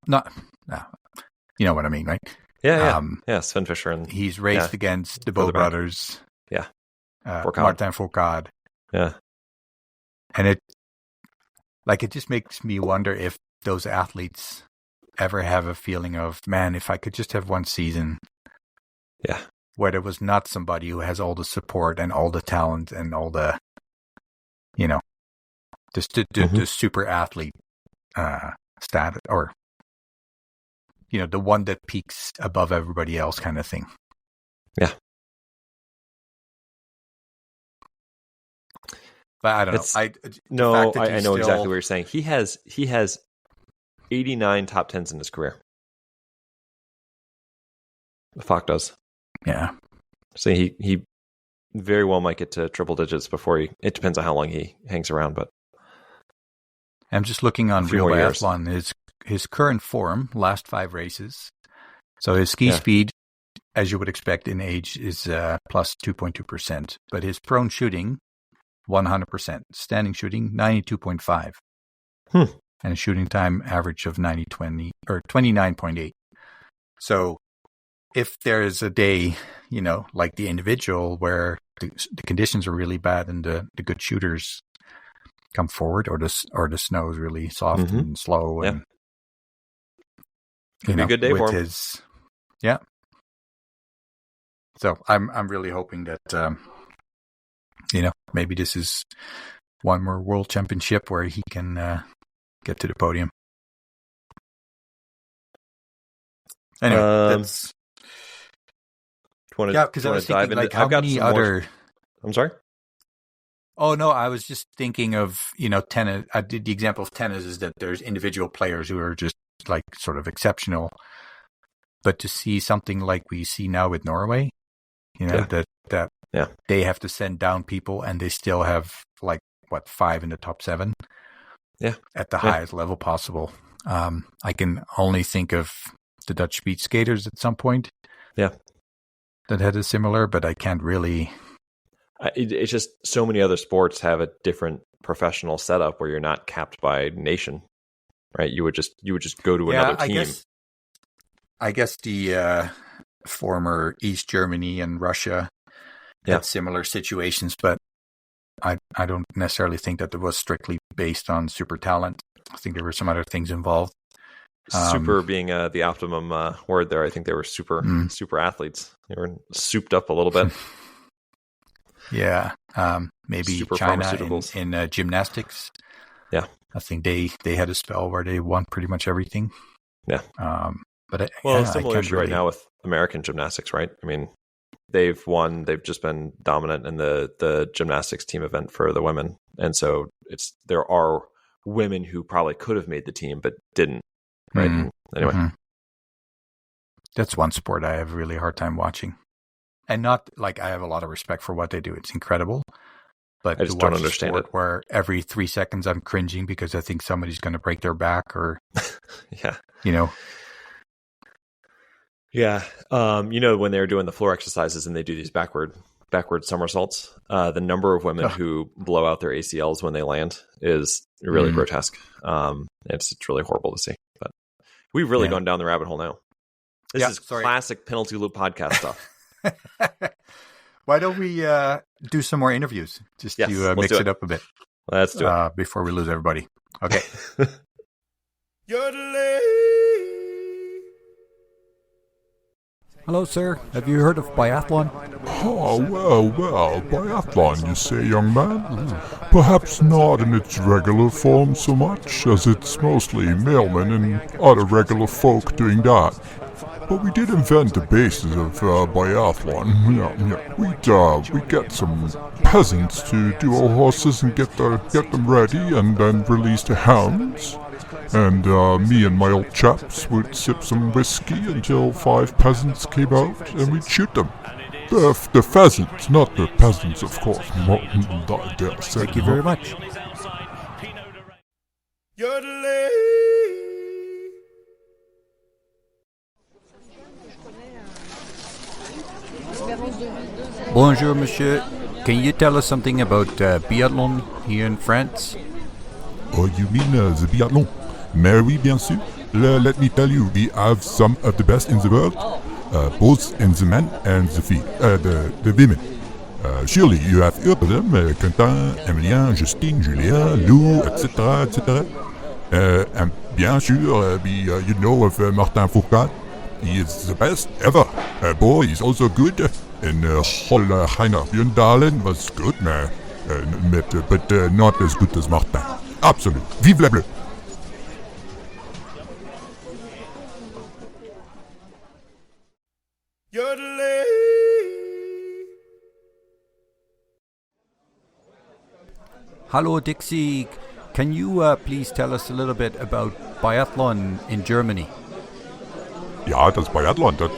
know what I mean, right? Yeah. Sven Fischer. And he's raced against the Bo brothers. Yeah. Martin Fourcade. Yeah. And it just makes me wonder if those athletes ever have a feeling of, man, if I could just have one season. Yeah. Where there was not somebody who has all the support and all the talent and all the, the super athlete status, or, the one that peaks above everybody else kind of thing. Yeah. But I don't know. I know exactly what you're saying. He has 89 top 10s in his career. The Fock does. Yeah. So he very well might get to triple digits before it depends on how long he hangs around, but I'm just looking on Real Biathlon, his current form, last 5 races. So his ski speed, as you would expect in age, is plus 2.2%, but his prone shooting, 100%. Standing shooting, 92.5. And a shooting time average of 29.8. So if there is a day, like the individual where the conditions are really bad and the good shooters come forward, or the snow is really soft and slow, and could be a good day for him. So I'm really hoping that maybe this is one more world championship where he can get to the podium. Anyway, that's because I was thinking, how many other... I'm sorry? Oh, no, I was just thinking of, tennis. I did the example of tennis is that there's individual players who are just sort of exceptional. But to see something like we see now with Norway, that they have to send down people and they still have 5 in the top 7 at the highest level possible. I can only think of the Dutch speed skaters at some point. Yeah. That had a similar, but I can't really. It's just so many other sports have a different professional setup where you're not capped by nation, right? You would just go to another team. I guess the former East Germany and Russia had similar situations, but I don't necessarily think that it was strictly based on super talent. I think there were some other things involved. Super being the optimum word there. I think they were super athletes. They were souped up a little bit. Yeah, maybe super China in gymnastics. Yeah, I think they had a spell where they won pretty much everything. Yeah, but similar issue right now with American gymnastics, right? I mean, they've won. They've just been dominant in the gymnastics team event for the women, and so there are women who probably could have made the team but didn't. Right. Anyway, that's one sport I have a really hard time watching, and not I have a lot of respect for what they do. It's incredible, but I just don't understand it. Where every 3 seconds I'm cringing because I think somebody's going to break their back, or when they're doing the floor exercises and they do these backward backward somersaults. The number of women who blow out their ACLs when they land is really grotesque. It's really horrible to see. But we've really gone down the rabbit hole now. This is classic Penalty Loop podcast stuff. Why don't we do some more interviews just to mix it up a bit? Let's do it. Before we lose everybody. Okay. Hello, sir. Have you heard of biathlon? Oh, well, biathlon, you say, young man? Perhaps not in its regular form so much, as it's mostly mailmen and other regular folk doing that. But we did invent the basis of biathlon. We'd get some peasants to do our horses and get them ready, and then release the hounds. And me and my old chaps would sip some whiskey until 5 peasants came out, and we'd shoot them. The pheasants, not the peasants, of course. Thank you very much. Bonjour, monsieur. Can you tell us something about biathlon here in France? Oh, you mean the biathlon? Mais oui, bien sûr. Let me tell you, we have some of the best in the world, both in the men and the women. Surely you have heard of them, Quentin, Emilien, Justine, Julien, Lou, etc., etc. And bien sûr, you know of Martin Fourcade. He is the best ever. Boy, he's also good. And Heiner Bjørndalen was good, but not as good as Martin. Absolute. Vive la Bleu! Hello, Dixie. Can you please tell us a little bit about biathlon in Germany? Yeah, that's biathlon. That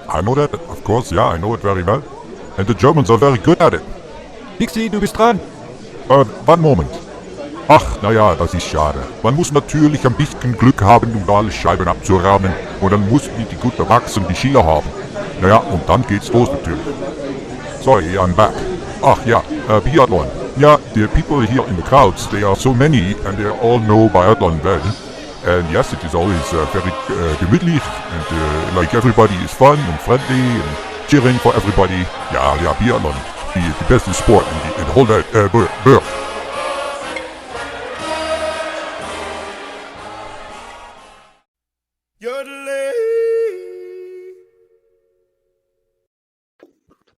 I know that, of course. Yeah, I know it very well. And the Germans are very good at it. Dixie, du bist dran. One moment. Ach, naja, das ist schade. Man muss natürlich ein bisschen Glück haben, um alle Scheiben abzuräumen. Und dann muss man die gute Wachs und die Schieler haben. Naja, und dann geht's los natürlich. Sorry, I'm back. Ach ja, Biathlon. Yeah, the people here in the crowds, they are so many, and they all know biathlon well. And yes, it is always very gemütlich, and like everybody is fun and friendly and cheering for everybody. Yeah, biathlon, the best sport in the whole world.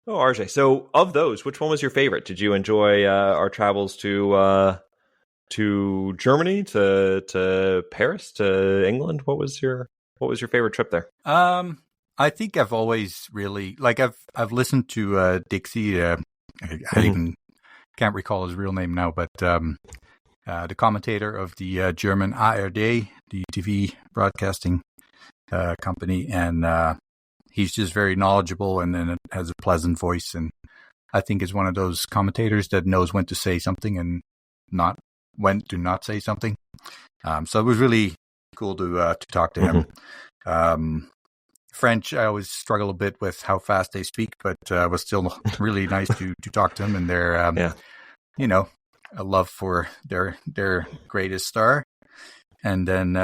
Oh, RJ. So, of those, which one was your favorite? Did you enjoy our travels to Germany, to Paris, to England? What was your favorite trip there? I think I've always really I've listened to Dixie. I even can't recall his real name now, but the commentator of the German ARD, the TV broadcasting company, and he's just very knowledgeable, and then has a pleasant voice, and I think is one of those commentators that knows when to say something and not when to not say something. So it was really cool to talk to him. French, I always struggle a bit with how fast they speak, but it was still really nice to talk to them, and their a love for their greatest star. And then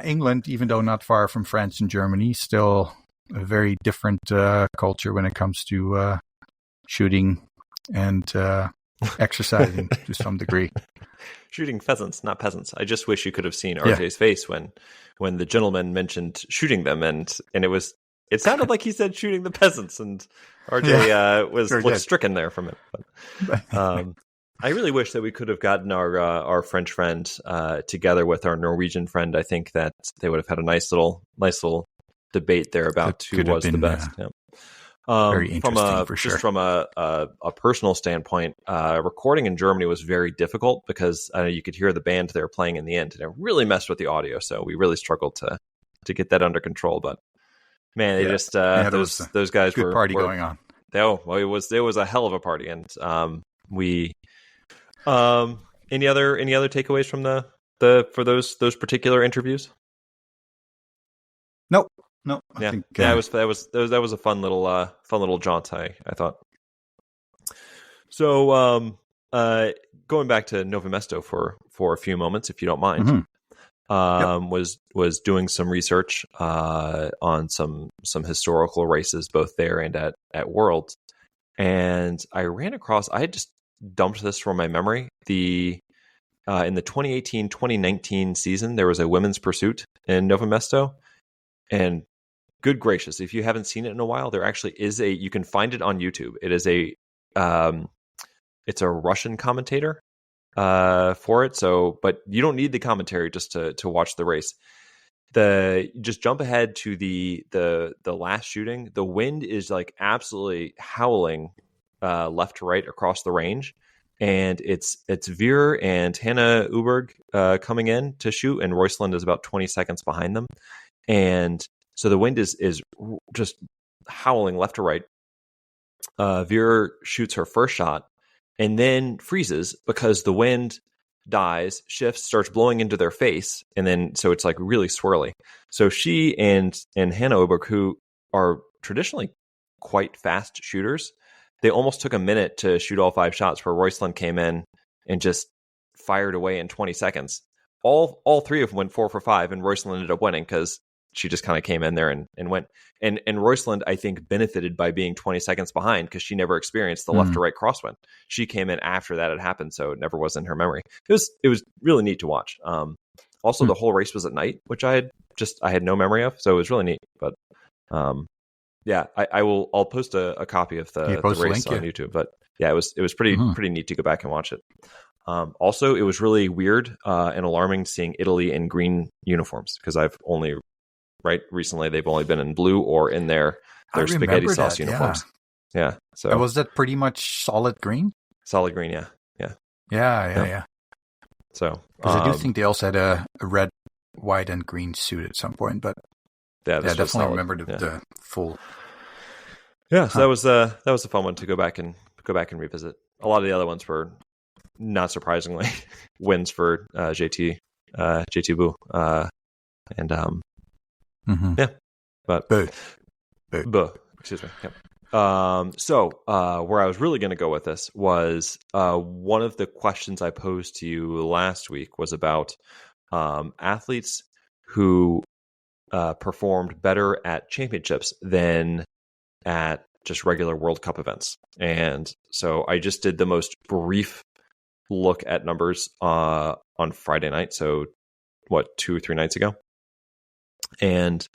England, even though not far from France and Germany, still a very different culture when it comes to shooting and exercising to some degree. Shooting pheasants, not peasants. I just wish you could have seen RJ's face when the gentleman mentioned shooting them, and it sounded like he said shooting the peasants, and RJ looked stricken there from it. But, I really wish that we could have gotten our French friend together with our Norwegian friend. I think that they would have had a nice little debate there about who was the best. Very interesting, for sure. Just from a personal standpoint, recording in Germany was very difficult because you could hear the band they were playing in the end, and it really messed with the audio. So we really struggled to get that under control. But man, they just those guys good were party going on. It was a hell of a party, and we. Any other takeaways from for those particular interviews? No. I think, that was a fun little jaunt. I thought. So, going back to Nove Mesto for a few moments, if you don't mind, was doing some research on some historical races, both there and at Worlds, and I ran across. I had just dumped this from my memory. In the 2018-2019 season, there was a women's pursuit in Nove Mesto, and good gracious, if you haven't seen it in a while, there actually is you can find it on YouTube. It is it's a Russian commentator for it. So, but you don't need the commentary just to watch the race. Just jump ahead to the last shooting. The wind is like absolutely howling left to right across the range, and it's Veer and Hannah Uberg coming in to shoot, and Roysland is about 20 seconds behind them, and so the wind is just howling left to right. Veer shoots her first shot and then freezes because the wind dies, shifts, starts blowing into their face, and then so it's like really swirly. So she and Hannah Oberg, who are traditionally quite fast shooters, they almost took a minute to shoot all 5 shots, where Roysland came in and just fired away in 20 seconds. All 3 of them went 4 for 5, and Roysland ended up winning because she just kind of came in there and went. And Roysland, I think, benefited by being 20 seconds behind because she never experienced the left to right crosswind. She came in after that had happened, so it never was in her memory. It was really neat to watch. Also, the whole race was at night, which I had no memory of, so it was really neat. But yeah, I'll post a copy of the race on YouTube. But yeah, it was pretty neat to go back and watch it. Also, it was really weird and alarming seeing Italy in green uniforms, because I've only recently they've only been in blue or in their spaghetti sauce uniforms. Yeah. So and was that pretty much solid green? Solid green, yeah. So because I do think they also had a red, white, and green suit at some point, but yeah, I definitely remember the full. Yeah, so that was a fun one to go back and revisit. A lot of the other ones were, not surprisingly, wins for JT Boo, and yeah, but Boo, excuse me. Yeah. So where I was really going to go with this was one of the questions I posed to you last week was about athletes who performed better at championships than at just regular World Cup events. And so I just did the most brief look at numbers on Friday night. So 2 or 3 nights ago. And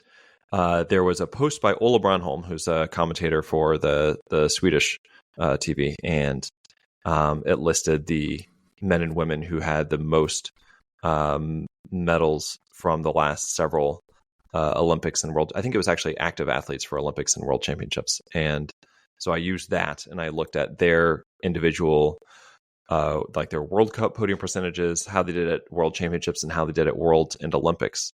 there was a post by Ola Branholm, who's a commentator for the Swedish TV, and it listed the men and women who had the most medals from the last several Olympics and world. I think it was actually active athletes for Olympics and World Championships, and so I used that and I looked at their individual, like their World Cup podium percentages, how they did at World Championships, and how they did at World and Olympics,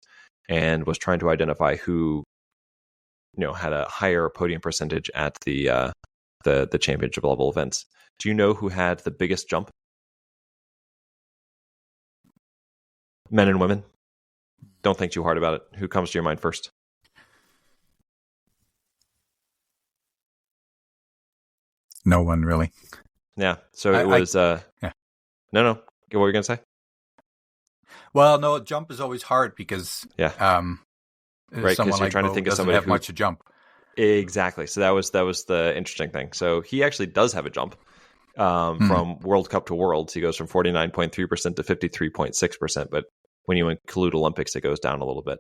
and was trying to identify who, had a higher podium percentage at the championship level events. Do you know who had the biggest jump? Men and women? Don't think too hard about it. Who comes to your mind first? No one, really. Yeah. So it was... No. What were you going to say? Well, no, jump is always hard because... Yeah. Right, because you're trying to think of somebody who much to jump. Exactly. So that was the interesting thing. So he actually does have a jump from World Cup to Worlds. He goes from 49.3% to 53.6%, but when you include Olympics, it goes down a little bit.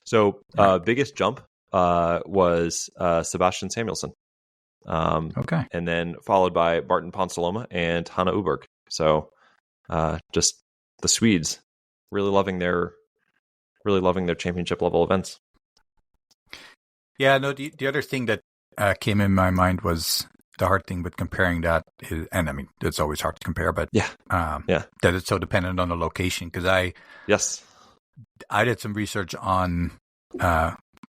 So biggest jump was Sebastian Samuelsson. Okay. And then followed by Barton Ponsaloma and Hanna Uberg. So just the Swedes really loving their championship level events. Yeah, no, the other thing that came in my mind was the hard thing with comparing that is, and I mean, it's always hard to compare, but that it's so dependent on the location. Because I did some research on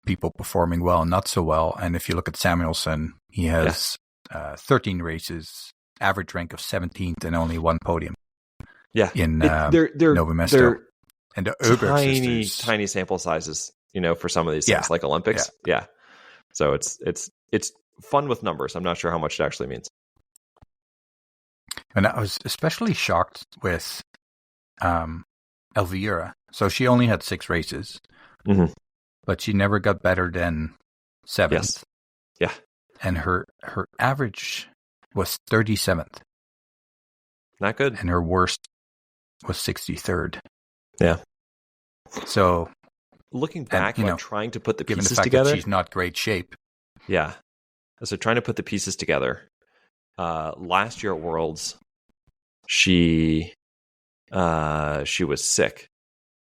people performing well and not so well. And if you look at Samuelsson, he has 13 races, average rank of 17th, and only 1 podium. Yeah, in Nove Mesto. And the tiny sample sizes, for some of these things, like Olympics. Yeah. So it's fun with numbers. I'm not sure how much it actually means. And I was especially shocked with Elvira. So she only had 6 races, but she never got better than 7th. Yes. Yeah. And her average was 37th. Not good. And her worst was 63rd. Yeah. So looking back, trying to put the given pieces the fact together, that she's not great shape. Yeah. So trying to put the pieces together. Last year at Worlds, she was sick,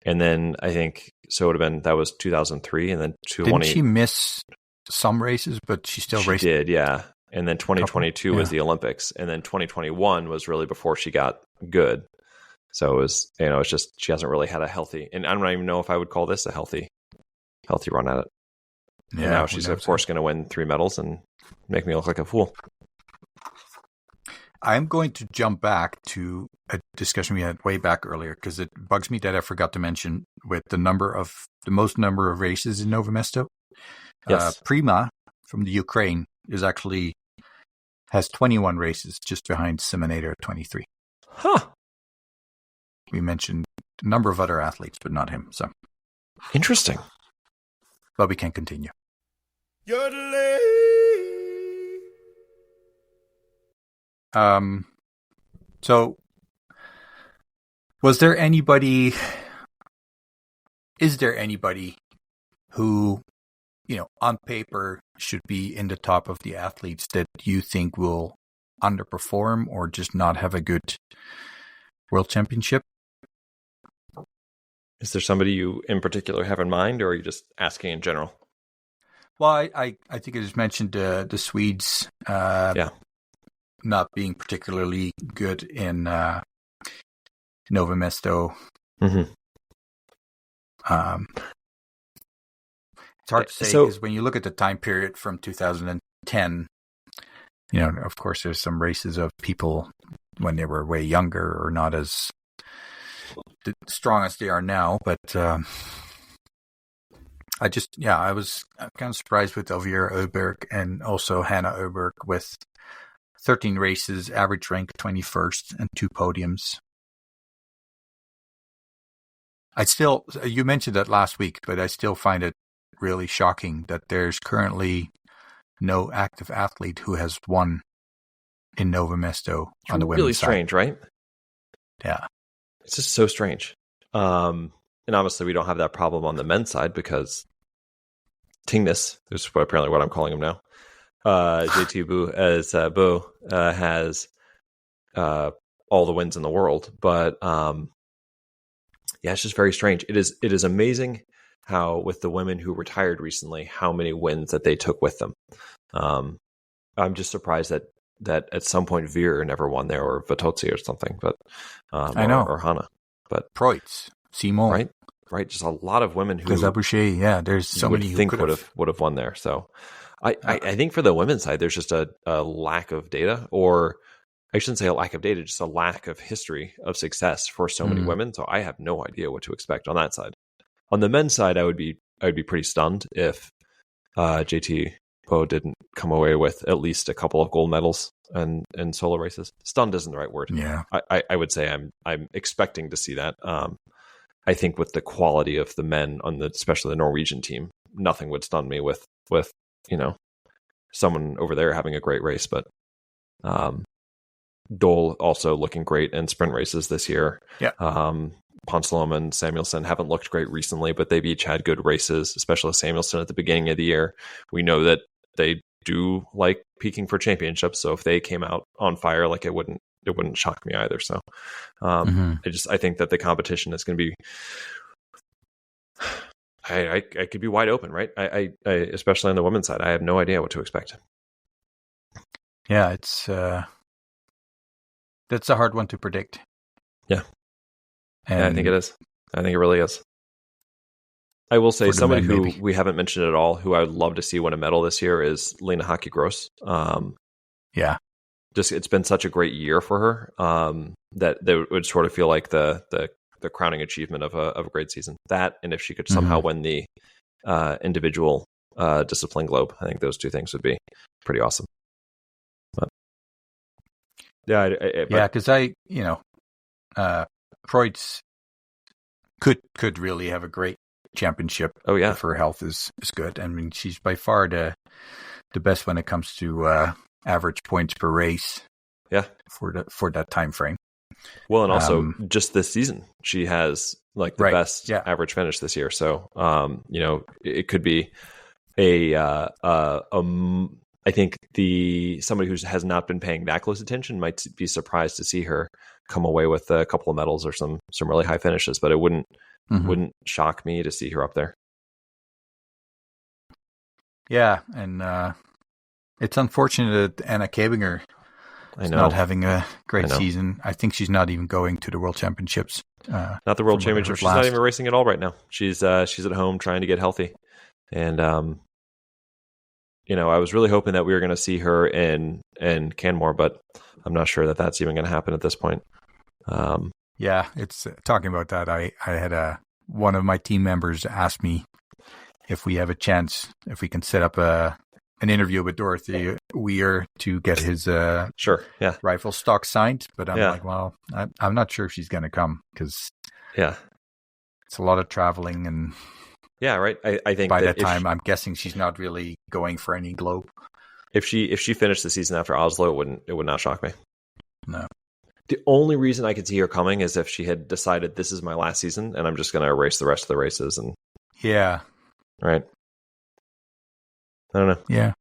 and then I think so. It would have been that was 2003, and then 2020. Didn't she miss some races? But she still raced. She did, yeah. And then 2022 was the Olympics, and then 2021 was really before she got good. So it was, it's just she hasn't really had a healthy, and I don't even know if I would call this a healthy run at it. Yeah, and now she's of course going to win 3 medals and make me look like a fool. I'm going to jump back to a discussion we had way back earlier because it bugs me that I forgot to mention with the most number of races in Nove Mesto. Yes. Prima from the Ukraine has 21 races, just behind Simonator at 23. Huh. We mentioned a number of other athletes, but not him. So interesting. But we can continue. So is there anybody who, on paper should be in the top of the athletes that you think will underperform or just not have a good world championship? Is there somebody you in particular have in mind, or are you just asking in general? Well, I think I just mentioned the Swedes not being particularly good in Nove Mesto. Mm-hmm. It's hard to say because when you look at the time period from 2010, of course, there's some races of people when they were way younger or not as strong as they are now. But I was kind of surprised with Elvira Öberg and also Hannah Öberg with 13 races, average rank 21st, and 2 podiums. You mentioned that last week, but I still find it really shocking that there's currently no active athlete who has won in Nove Mesto on the women's really side. Strange, right? Yeah. It's just so strange. And obviously we don't have that problem on the men's side because Tingnes, this is apparently what I'm calling him now, JT Bo has all the wins in the world. But it's just very strange. It is amazing how with the women who retired recently, how many wins that they took with them. I'm just surprised that at some point Veer never won there, or Vitozzi or something, but I know, or Hannah, but Preutz, Simon, right, just a lot lot who Boucher, there's so many who would have won there. So I think for the women's side, there's just a lack of data, or I shouldn't say a lack of data, just a lack of history of success for so many women. So I have no idea what to expect on that side. On the men's side, I would be pretty stunned if JT Bo didn't come away with at least a couple of gold medals and solo races. Stunned isn't the right word. Yeah, I would say I'm expecting to see that. I think with the quality of the men on especially the Norwegian team, nothing would stun me with someone over there having a great race. But Dole also looking great in sprint races this year. Yeah. Ponsalom and Samuelson haven't looked great recently, but they've each had good races, especially Samuelson at the beginning of the year. We know that they do like peaking for championships, so if they came out on fire, like it wouldn't shock me either. So I think that the competition is going to be I could be wide open, right? I especially on the women's side, I have no idea what to expect. Yeah, it's that's a hard one to predict. Yeah. And I think it is. I think it really is. I will say somebody who we haven't mentioned at all, who I would love to see win a medal this year, is Lena Hockey Gross. Yeah. Just it's been such a great year for her that it would sort of feel like the crowning achievement of a great season. That, and if she could somehow win the individual discipline globe, I think those two things would be pretty awesome. But Yeah, because Kreutz could really have a great championship. Oh yeah, if her health is good. I mean, she's by far the best when it comes to average points per race. Yeah, for that time frame. Well, and also just this season, she has like the best average finish this year. So, it could be I think somebody who has not been paying that close attention might be surprised to see her come away with a couple of medals or some really high finishes, but it wouldn't shock me to see her up there. Yeah, and it's unfortunate that Anna Kebinger is not having a great season. I think she's not even going to the World Championships. Not the World Championships. She's not even racing at all right now. She's at home trying to get healthy, and I was really hoping that we were going to see her in Canmore, but I'm not sure that that's even going to happen at this point. Yeah, it's talking about that. I had one of my team members ask me if we have a chance, if we can set up an interview with Dorothy Weir to get his rifle stock signed. But I'm like, well, I'm not sure if she's going to come because it's a lot of traveling and. Yeah, right. I think by that time, I'm guessing she's not really going for any globe. If she finished the season after Oslo, it would not shock me. No. The only reason I could see her coming is if she had decided this is my last season and I'm just going to erase the rest of the races. And right. I don't know. Yeah.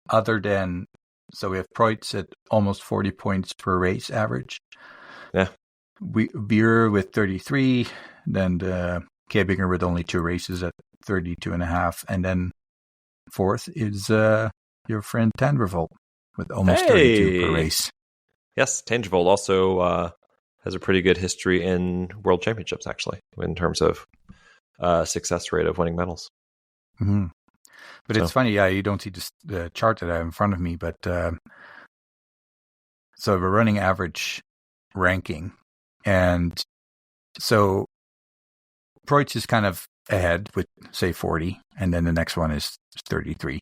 Other than we have Kreutz at almost 40 points per race average. Yeah. Beer with 33, then Kebinger with only 2 races at 32.5, and then fourth is your friend Tanvervold with almost 32 per race. Yes, Tanvervold also has a pretty good history in World Championships, actually, in terms of success rate of winning medals. Mm-hmm. But it's funny, you don't see the chart that I have in front of me, but so we're running average ranking. And so Kreutz is kind of ahead with, say, 40, and then the next one is 33.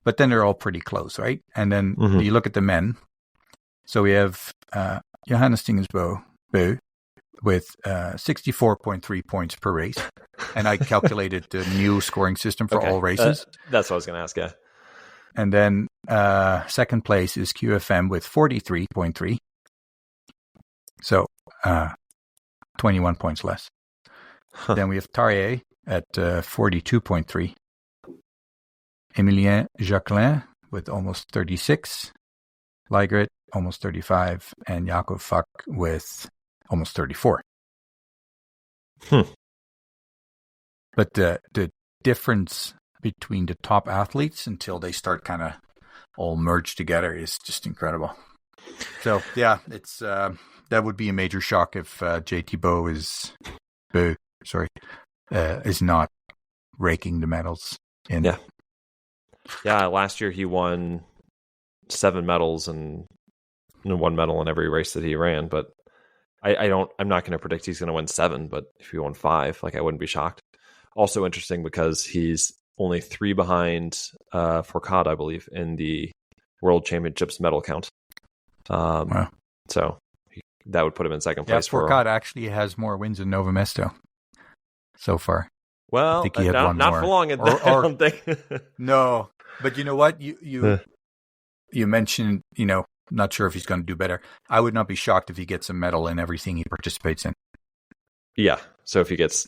But then they're all pretty close, right? And then you look at the men. So we have Johannes Tingesbo with 64.3 points per race. And I calculated the new scoring system for all races. That's what I was going to ask, yeah. And then second place is QFM with 43.3. So 21 points less. Then we have Tarrier at 42.3. Emilien Jacquelin with almost 36. Leigert almost 35. And Jakob Fuck with almost 34. But the difference between the top athletes until they start kind of all merged together is just incredible. So, yeah, it's that would be a major shock if JT Bow is not raking the medals in. Yeah, last year he won 7 medals and 1 medal in every race that he ran, but I'm not going to predict he's going to win 7, but if he won 5, I wouldn't be shocked. Also interesting because he's only 3 behind Fourcade, I believe, in the World Championships medal count. Wow. So that would put him in second place. Fourcade actually has more wins than Nove Mesto so far. Well, I think he had not for long. I don't think. No, but you know what? You mentioned, not sure if he's going to do better. I would not be shocked if he gets a medal in everything he participates in. Yeah. So if he gets,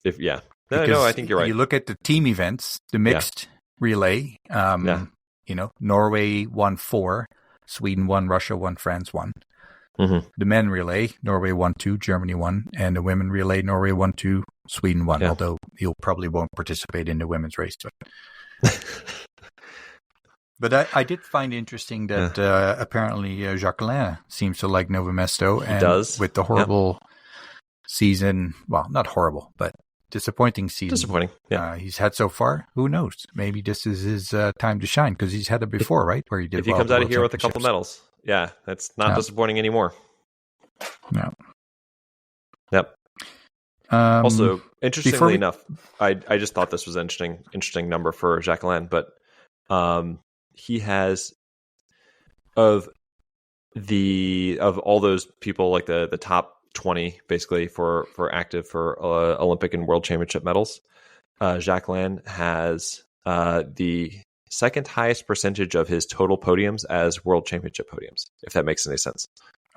no, I think you're right. You look at the team events, the mixed relay. Norway won 4, Sweden 1, Russia 1, France 1. Mm-hmm. The men relay, Norway 1, 2, Germany 1, and the women relay, Norway 1, 2, Sweden 1. Yeah. Although you probably won't participate in the women's race, but I did find interesting that apparently Jacquelin seems to like Nove Mesto, and does. With the horrible season. Well, not horrible, but disappointing season. Disappointing. Yeah, he's had so far. Who knows? Maybe this is his time to shine because he's had it before, right? Where he did. If he comes out of here with a couple medals, that's not disappointing anymore. No. Yep. Also, interestingly enough, I just thought this was an interesting number for Jacquelin, but he has of all those people, like the top 20 basically for active for Olympic and World Championship medals. Jacqueline has the second highest percentage of his total podiums as World Championship podiums, if that makes any sense.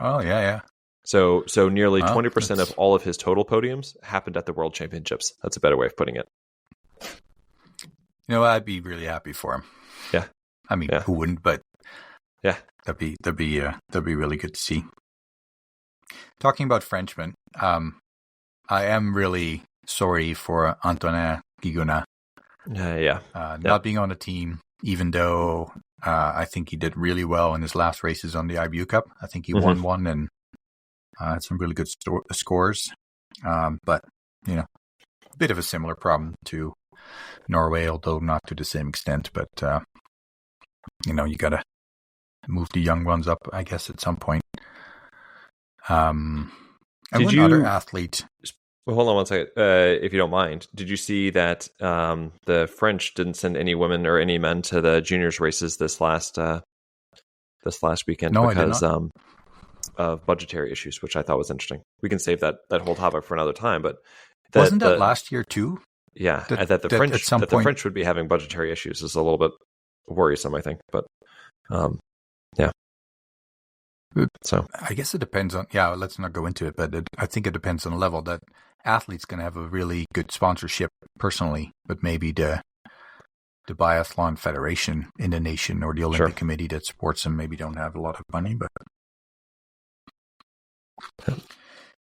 Oh, yeah. So nearly 20% of all of his total podiums happened at the World Championships. That's a better way of putting it. I'd be really happy for him. Yeah. I mean, who wouldn't? But yeah, that'd be really good to see. Talking about Frenchmen, I am really sorry for Antonin Guigonnat. Not being on the team, even though I think he did really well in his last races on the IBU Cup. I think he won one and had some really good scores. But, a bit of a similar problem to Norway, although not to the same extent. But, you got to move the young ones up, I guess, at some point. Other athlete... Well, hold on one second, if you don't mind. Did you see that the French didn't send any women or any men to the juniors races this last weekend because of budgetary issues, which I thought was interesting. We can save that whole topic for another time. But wasn't that last year too? Yeah, that the French would be having budgetary issues is a little bit worrisome, I think. But yeah. So I guess it depends on. Yeah, let's not go into it, but I think it depends on the level. That athlete's going to have a really good sponsorship personally, but maybe the Biathlon Federation in the nation or the Olympic Committee that supports them maybe don't have a lot of money. But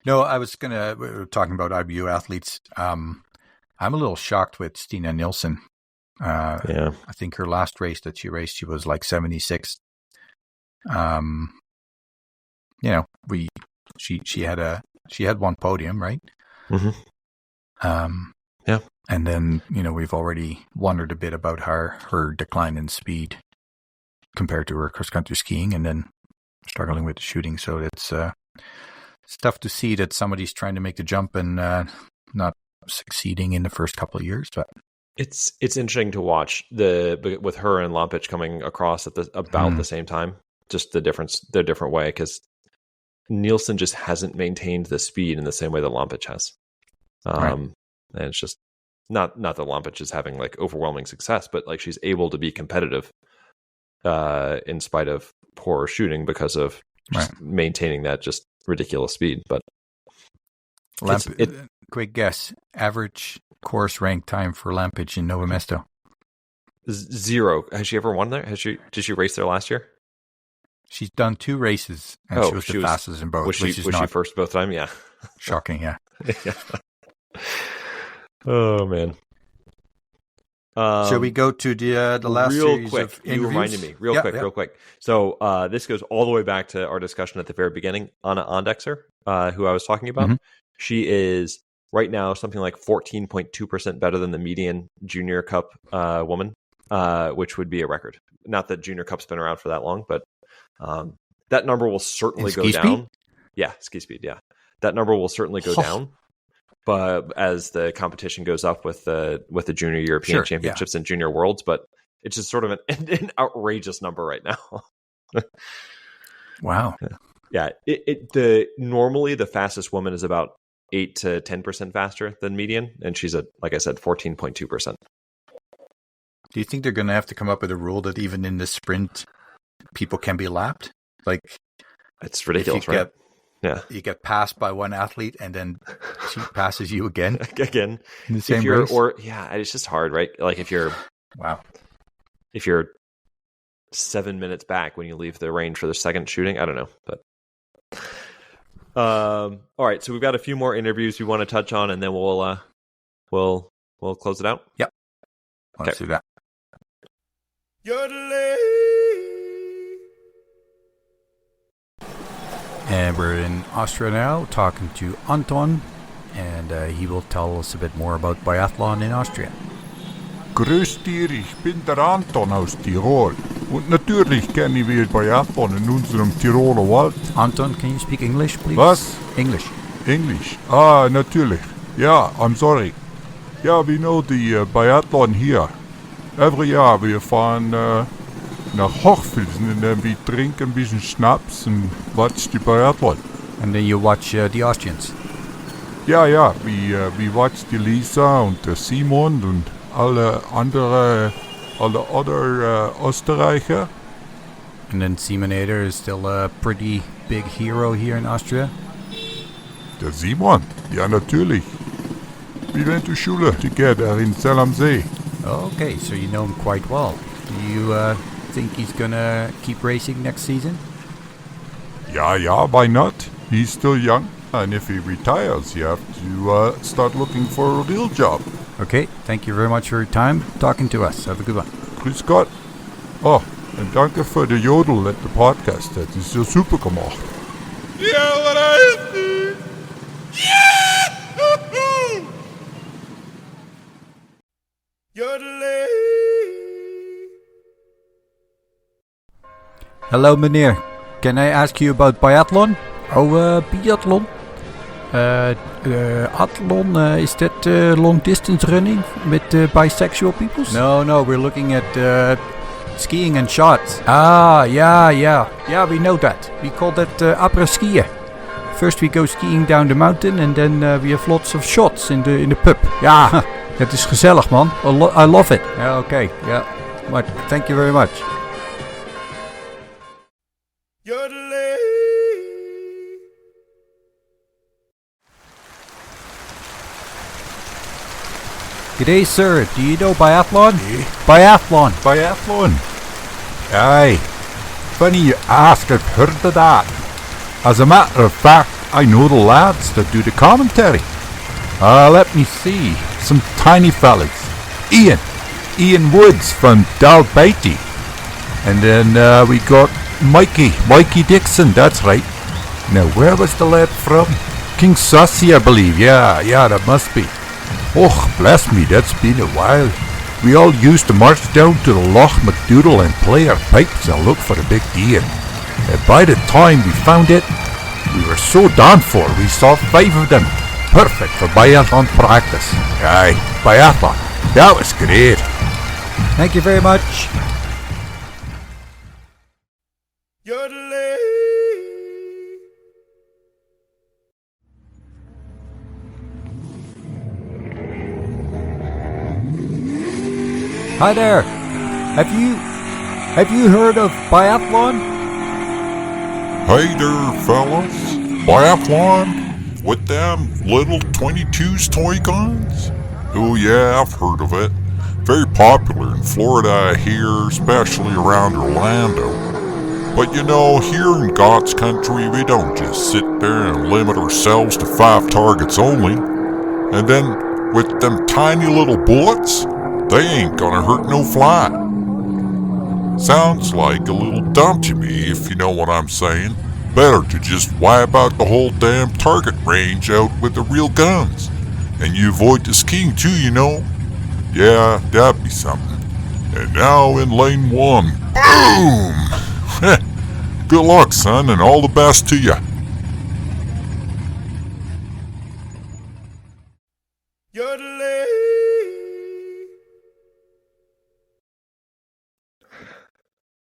no, we were talking about IBU athletes. I'm a little shocked with Stina Nilsson. I think her last race that she raced, she was like 76th. She had one podium, right? And then, we've already wondered a bit about her decline in speed compared to her cross-country skiing and then struggling with the shooting. So it's tough to see that somebody's trying to make the jump and not succeeding in the first couple of years. But it's interesting to watch with her and Lampic coming across at about the same time, just the different way, because Nielsen just hasn't maintained the speed in the same way that Lampic has. And it's just not that Lampic is having like overwhelming success, but like she's able to be competitive in spite of poor shooting because of just maintaining that just ridiculous speed. But quick guess, average course rank time for Lampic in Nove Mesto? 0. Has she ever won there? Did she race there last year? She's done 2 races, and she was the fastest in both. Was she first both time? Yeah. Shocking, yeah. Oh, man. Shall we go to the last series quick, of interviews? You reminded me. Real quick. So this goes all the way back to our discussion at the very beginning. Anna Andexer, who I was talking about, she is right now something like 14.2% better than the median Junior Cup woman, which would be a record. Not that Junior Cup's been around for that long, but that number will certainly go down. Yeah, ski speed. Yeah, that number will certainly go down. But as the competition goes up with the Junior European Championships and Junior Worlds, but it's just sort of an outrageous number right now. Wow. Yeah. Normally the fastest woman is about 8 to 10% faster than median, and she's at, like I said, 14.2%. Do you think they're going to have to come up with a rule that even in the sprint, people can be lapped? Like, it's ridiculous, right? You get passed by one athlete, and then she passes you again in the same race. It's just hard, right? Like if you're 7 minutes back when you leave the range for the second shooting, I don't know, but. All right, so we've got a few more interviews we want to touch on, and then we'll close it out. Yep. Let's do that. And we're in Austria now, talking to Anton, and he will tell us a bit more about biathlon in Austria. Grüß dir, ich bin der Anton aus Tirol. Und natürlich kennen wir Biathlon in unserem Tiroler Wald. Anton, can you speak English, please? Was? English. English? Ah, natürlich. Yeah, I'm sorry. Yeah, we know the biathlon here. Every year we fahren nach Hochfilzen and then we drink ein bisschen Schnaps and watch the biathlon. And then you watch the Austrians. Ja, we watch die Lisa und der Simon und alle other Österreicher. And then Simonator is still a pretty big hero here in Austria. Der Simon, ja natürlich. We went to Schule together in Zell am See. Okay, so you know him quite well. Do you think he's gonna keep racing next season? Yeah, why not? He's still young, and if he retires, you have to start looking for a real job. Okay, thank you very much for your time talking to us. Have a good one. Grüß Gott. Oh, und danke für den Jodel at the podcast. Das ist ja super gemacht. Hello, meneer. Can I ask you about biathlon? Oh, biathlon? Athlon, is that long distance running with bisexual people? No, we're looking at skiing and shots. Ah, yeah. Yeah, we know that. We call that après-skiën. First we go skiing down the mountain and then we have lots of shots in the pub. Ja, dat is gezellig, man. I love it. Yeah, okay. Yeah. But thank you very much. G'day, sir. Do you know biathlon? Biathlon. Aye. Funny you ask, I've heard of that. As a matter of fact, I know the lads that do the commentary. Let me see. Some tiny fellas. Ian Woods from Dalbeatty. And then we got Mikey Dixon, that's right. Now, where was the lad from? King Sussy, I believe. Yeah, that must be. Oh, bless me, that's been a while. We all used to march down to the Loch McDoodle and play our pipes and look for the big deer. And by the time we found it, we were so done for, we saw 5 of them. Perfect for biathlon practice. Aye, biathlon. That was great. Thank you very much. Hi there. Have you heard of biathlon? Hey there, fellas. Biathlon? With them little 22's toy guns? Oh yeah, I've heard of it. Very popular in Florida here, especially around Orlando. But you know, here in God's country, we don't just sit there and limit ourselves to 5 targets only. And then, with them tiny little bullets, they ain't gonna hurt no fly. Sounds like a little dumb to me, if you know what I'm saying. Better to just wipe out the whole damn target range out with the real guns. And you avoid the skiing too, you know. Yeah, that'd be something. And now in lane 1. Boom! Good luck, son, and all the best to ya.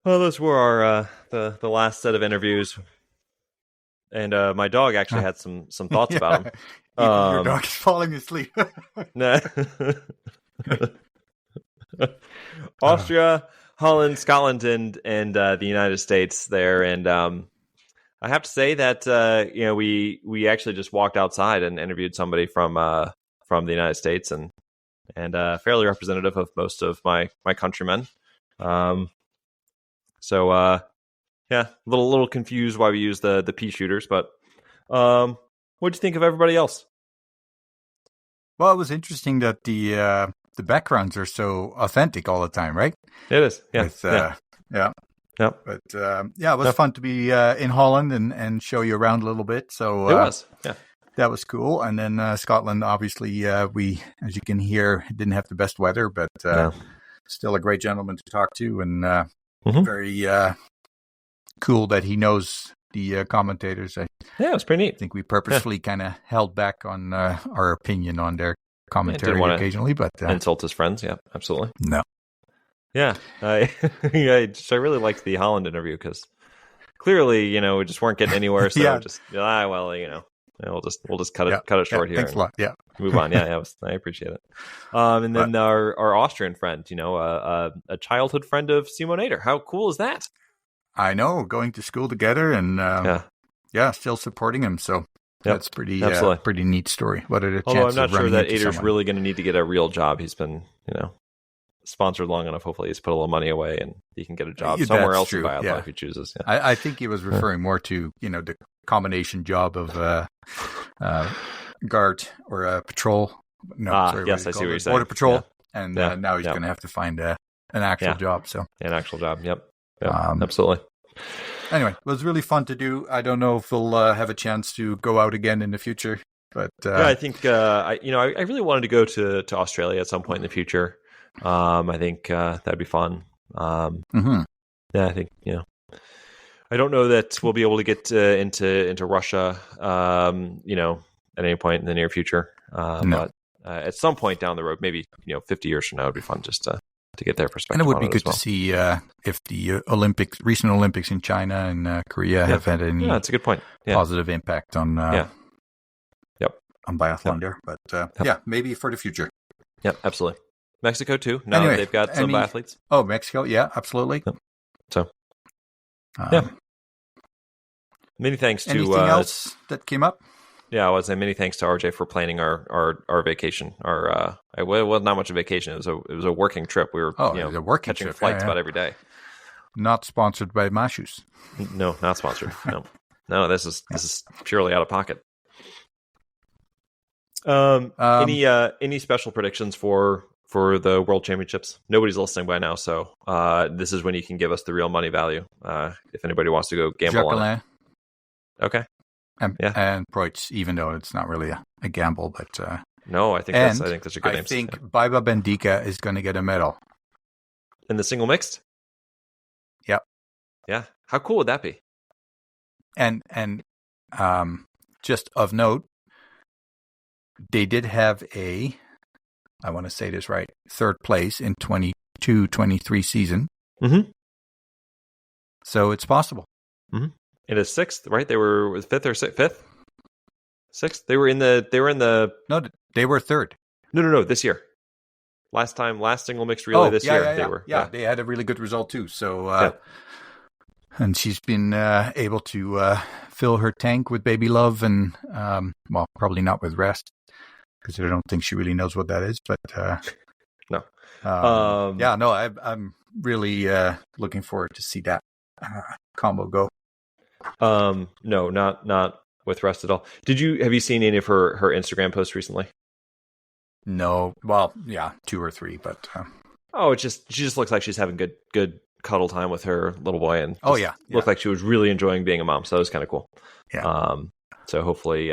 Well, those were our the last set of interviews, and my dog actually had some thoughts about them. Your dog is falling asleep. Nah. Austria, Holland, Scotland, and the United States there, and I have to say that we actually just walked outside and interviewed somebody from the United States, and fairly representative of most of my countrymen. So yeah, a little confused why we use the pea shooters, but what'd you think of everybody else? Well, it was interesting that the backgrounds are so authentic all the time, right? It is, yeah. Yeah. But it was fun to be in Holland and show you around a little bit. So it was, yeah. That was cool. And then Scotland, obviously, we, as you can hear, didn't have the best weather, but still a great gentleman to talk to, and very cool that he knows the commentators. Yeah, it was pretty neat. I think we purposefully kind of held back on our opinion on their commentary occasionally, but insult his friends. Yeah, absolutely. No. Yeah, I really liked the Holland interview because clearly, we just weren't getting anywhere. So we'll just cut it short here. Thanks a lot. Yeah, move on. Yeah, I appreciate it. And then our Austrian friend, a childhood friend of Simonator. How cool is that? I know, going to school together and still supporting him. So that's pretty neat story. What are the chances? Although I'm not sure that Ader's someone? really going to need to get a real job. He's been, sponsored long enough. Hopefully he's put a little money away and he can get a job somewhere else in Biathlon if he chooses. Yeah. I think he was referring more to, the combination job of guard or a patrol. No, sorry, yes, I see what you're saying. Border patrol. Yeah. And now he's going to have to find an actual job. So an actual job. Yep. Absolutely. Anyway, it was really fun to do. I don't know if we'll have a chance to go out again in the future, but I think I really wanted to go to Australia at some point in the future. I think that'd be fun. Yeah, I think I don't know that we'll be able to get into Russia, at any point in the near future. But at some point down the road, maybe 50 years from now, it'd be fun just to get their perspective. And it would be good to see if the recent Olympics in China and Korea have had any that's a good point. Positive impact on on biathlon there. But maybe for the future. Yeah, absolutely. Mexico too. Now anyway, they've got some athletes. Oh, Mexico, yeah, absolutely. Yep. So, many thanks to anything else that came up. Yeah, I was saying many thanks to RJ for planning our vacation. Not much of a vacation. It was a working trip. We were catching flights about every day. Not sponsored by Mashus. No, not sponsored. No. This is purely out of pocket. Any special predictions for the World Championships? Nobody's listening by now, so this is when you can give us the real money value. If anybody wants to go gamble on it. Okay. And Preutz, even though it's not really a gamble, but no, I think that's a good name. I think Baiba Bendica is going to get a medal in the single mixed. Yep. Yeah. How cool would that be? And just of note, they did have I want to say this right, third place in 22-23 season. Mm-hmm. So it's possible. Mm-hmm. It is sixth, right? They were fifth or fifth? Sixth? They were in the... No, they were third. No, this year. Last single mixed relay this year. They had a really good result too. So, and she's been able to fill her tank with baby love and, probably not with rest because I don't think she really knows what that is, but no. I'm really looking forward to see that combo go. No, not with rest at all. Have you seen any of her Instagram posts recently? No. Well, yeah, 2 or 3, but she just looks like she's having good cuddle time with her little boy and looked like she was really enjoying being a mom. So it was kind of cool. Yeah. So hopefully,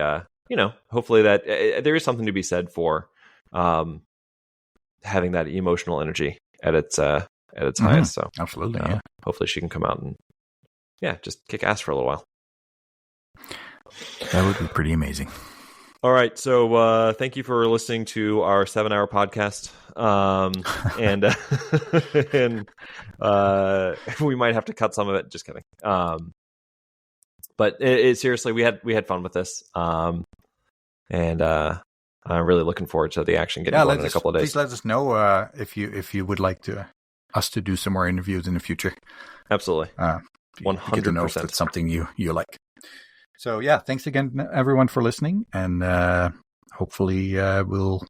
hopefully that there is something to be said for having that emotional energy at its highest. So absolutely, hopefully she can come out and just kick ass for a little while. That would be pretty amazing. All right, so thank you for listening to our 7-hour podcast, and we might have to cut some of it. Just kidding. But seriously, we had fun with this, and I'm really looking forward to the action getting going in a couple of days. Please let us know if you would like us to do some more interviews in the future. Absolutely. 100%. If it's something you like. So thanks again everyone for listening, and hopefully we'll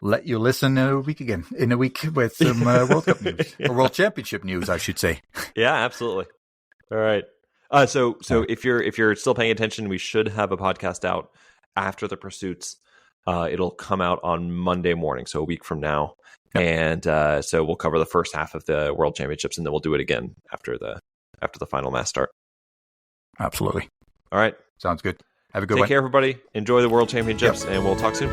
let you listen in a week with some World Cup news or World Championship news, I should say. Yeah, absolutely. All right. So if you're still paying attention, we should have a podcast out after the pursuits. It'll come out on Monday morning, so a week from now. Yep. And so we'll cover the first half of the World Championships, and then we'll do it again after the final mass start. Absolutely. All right. Sounds good. Have a good one. Take care, everybody. Enjoy the World Championships, and we'll talk soon.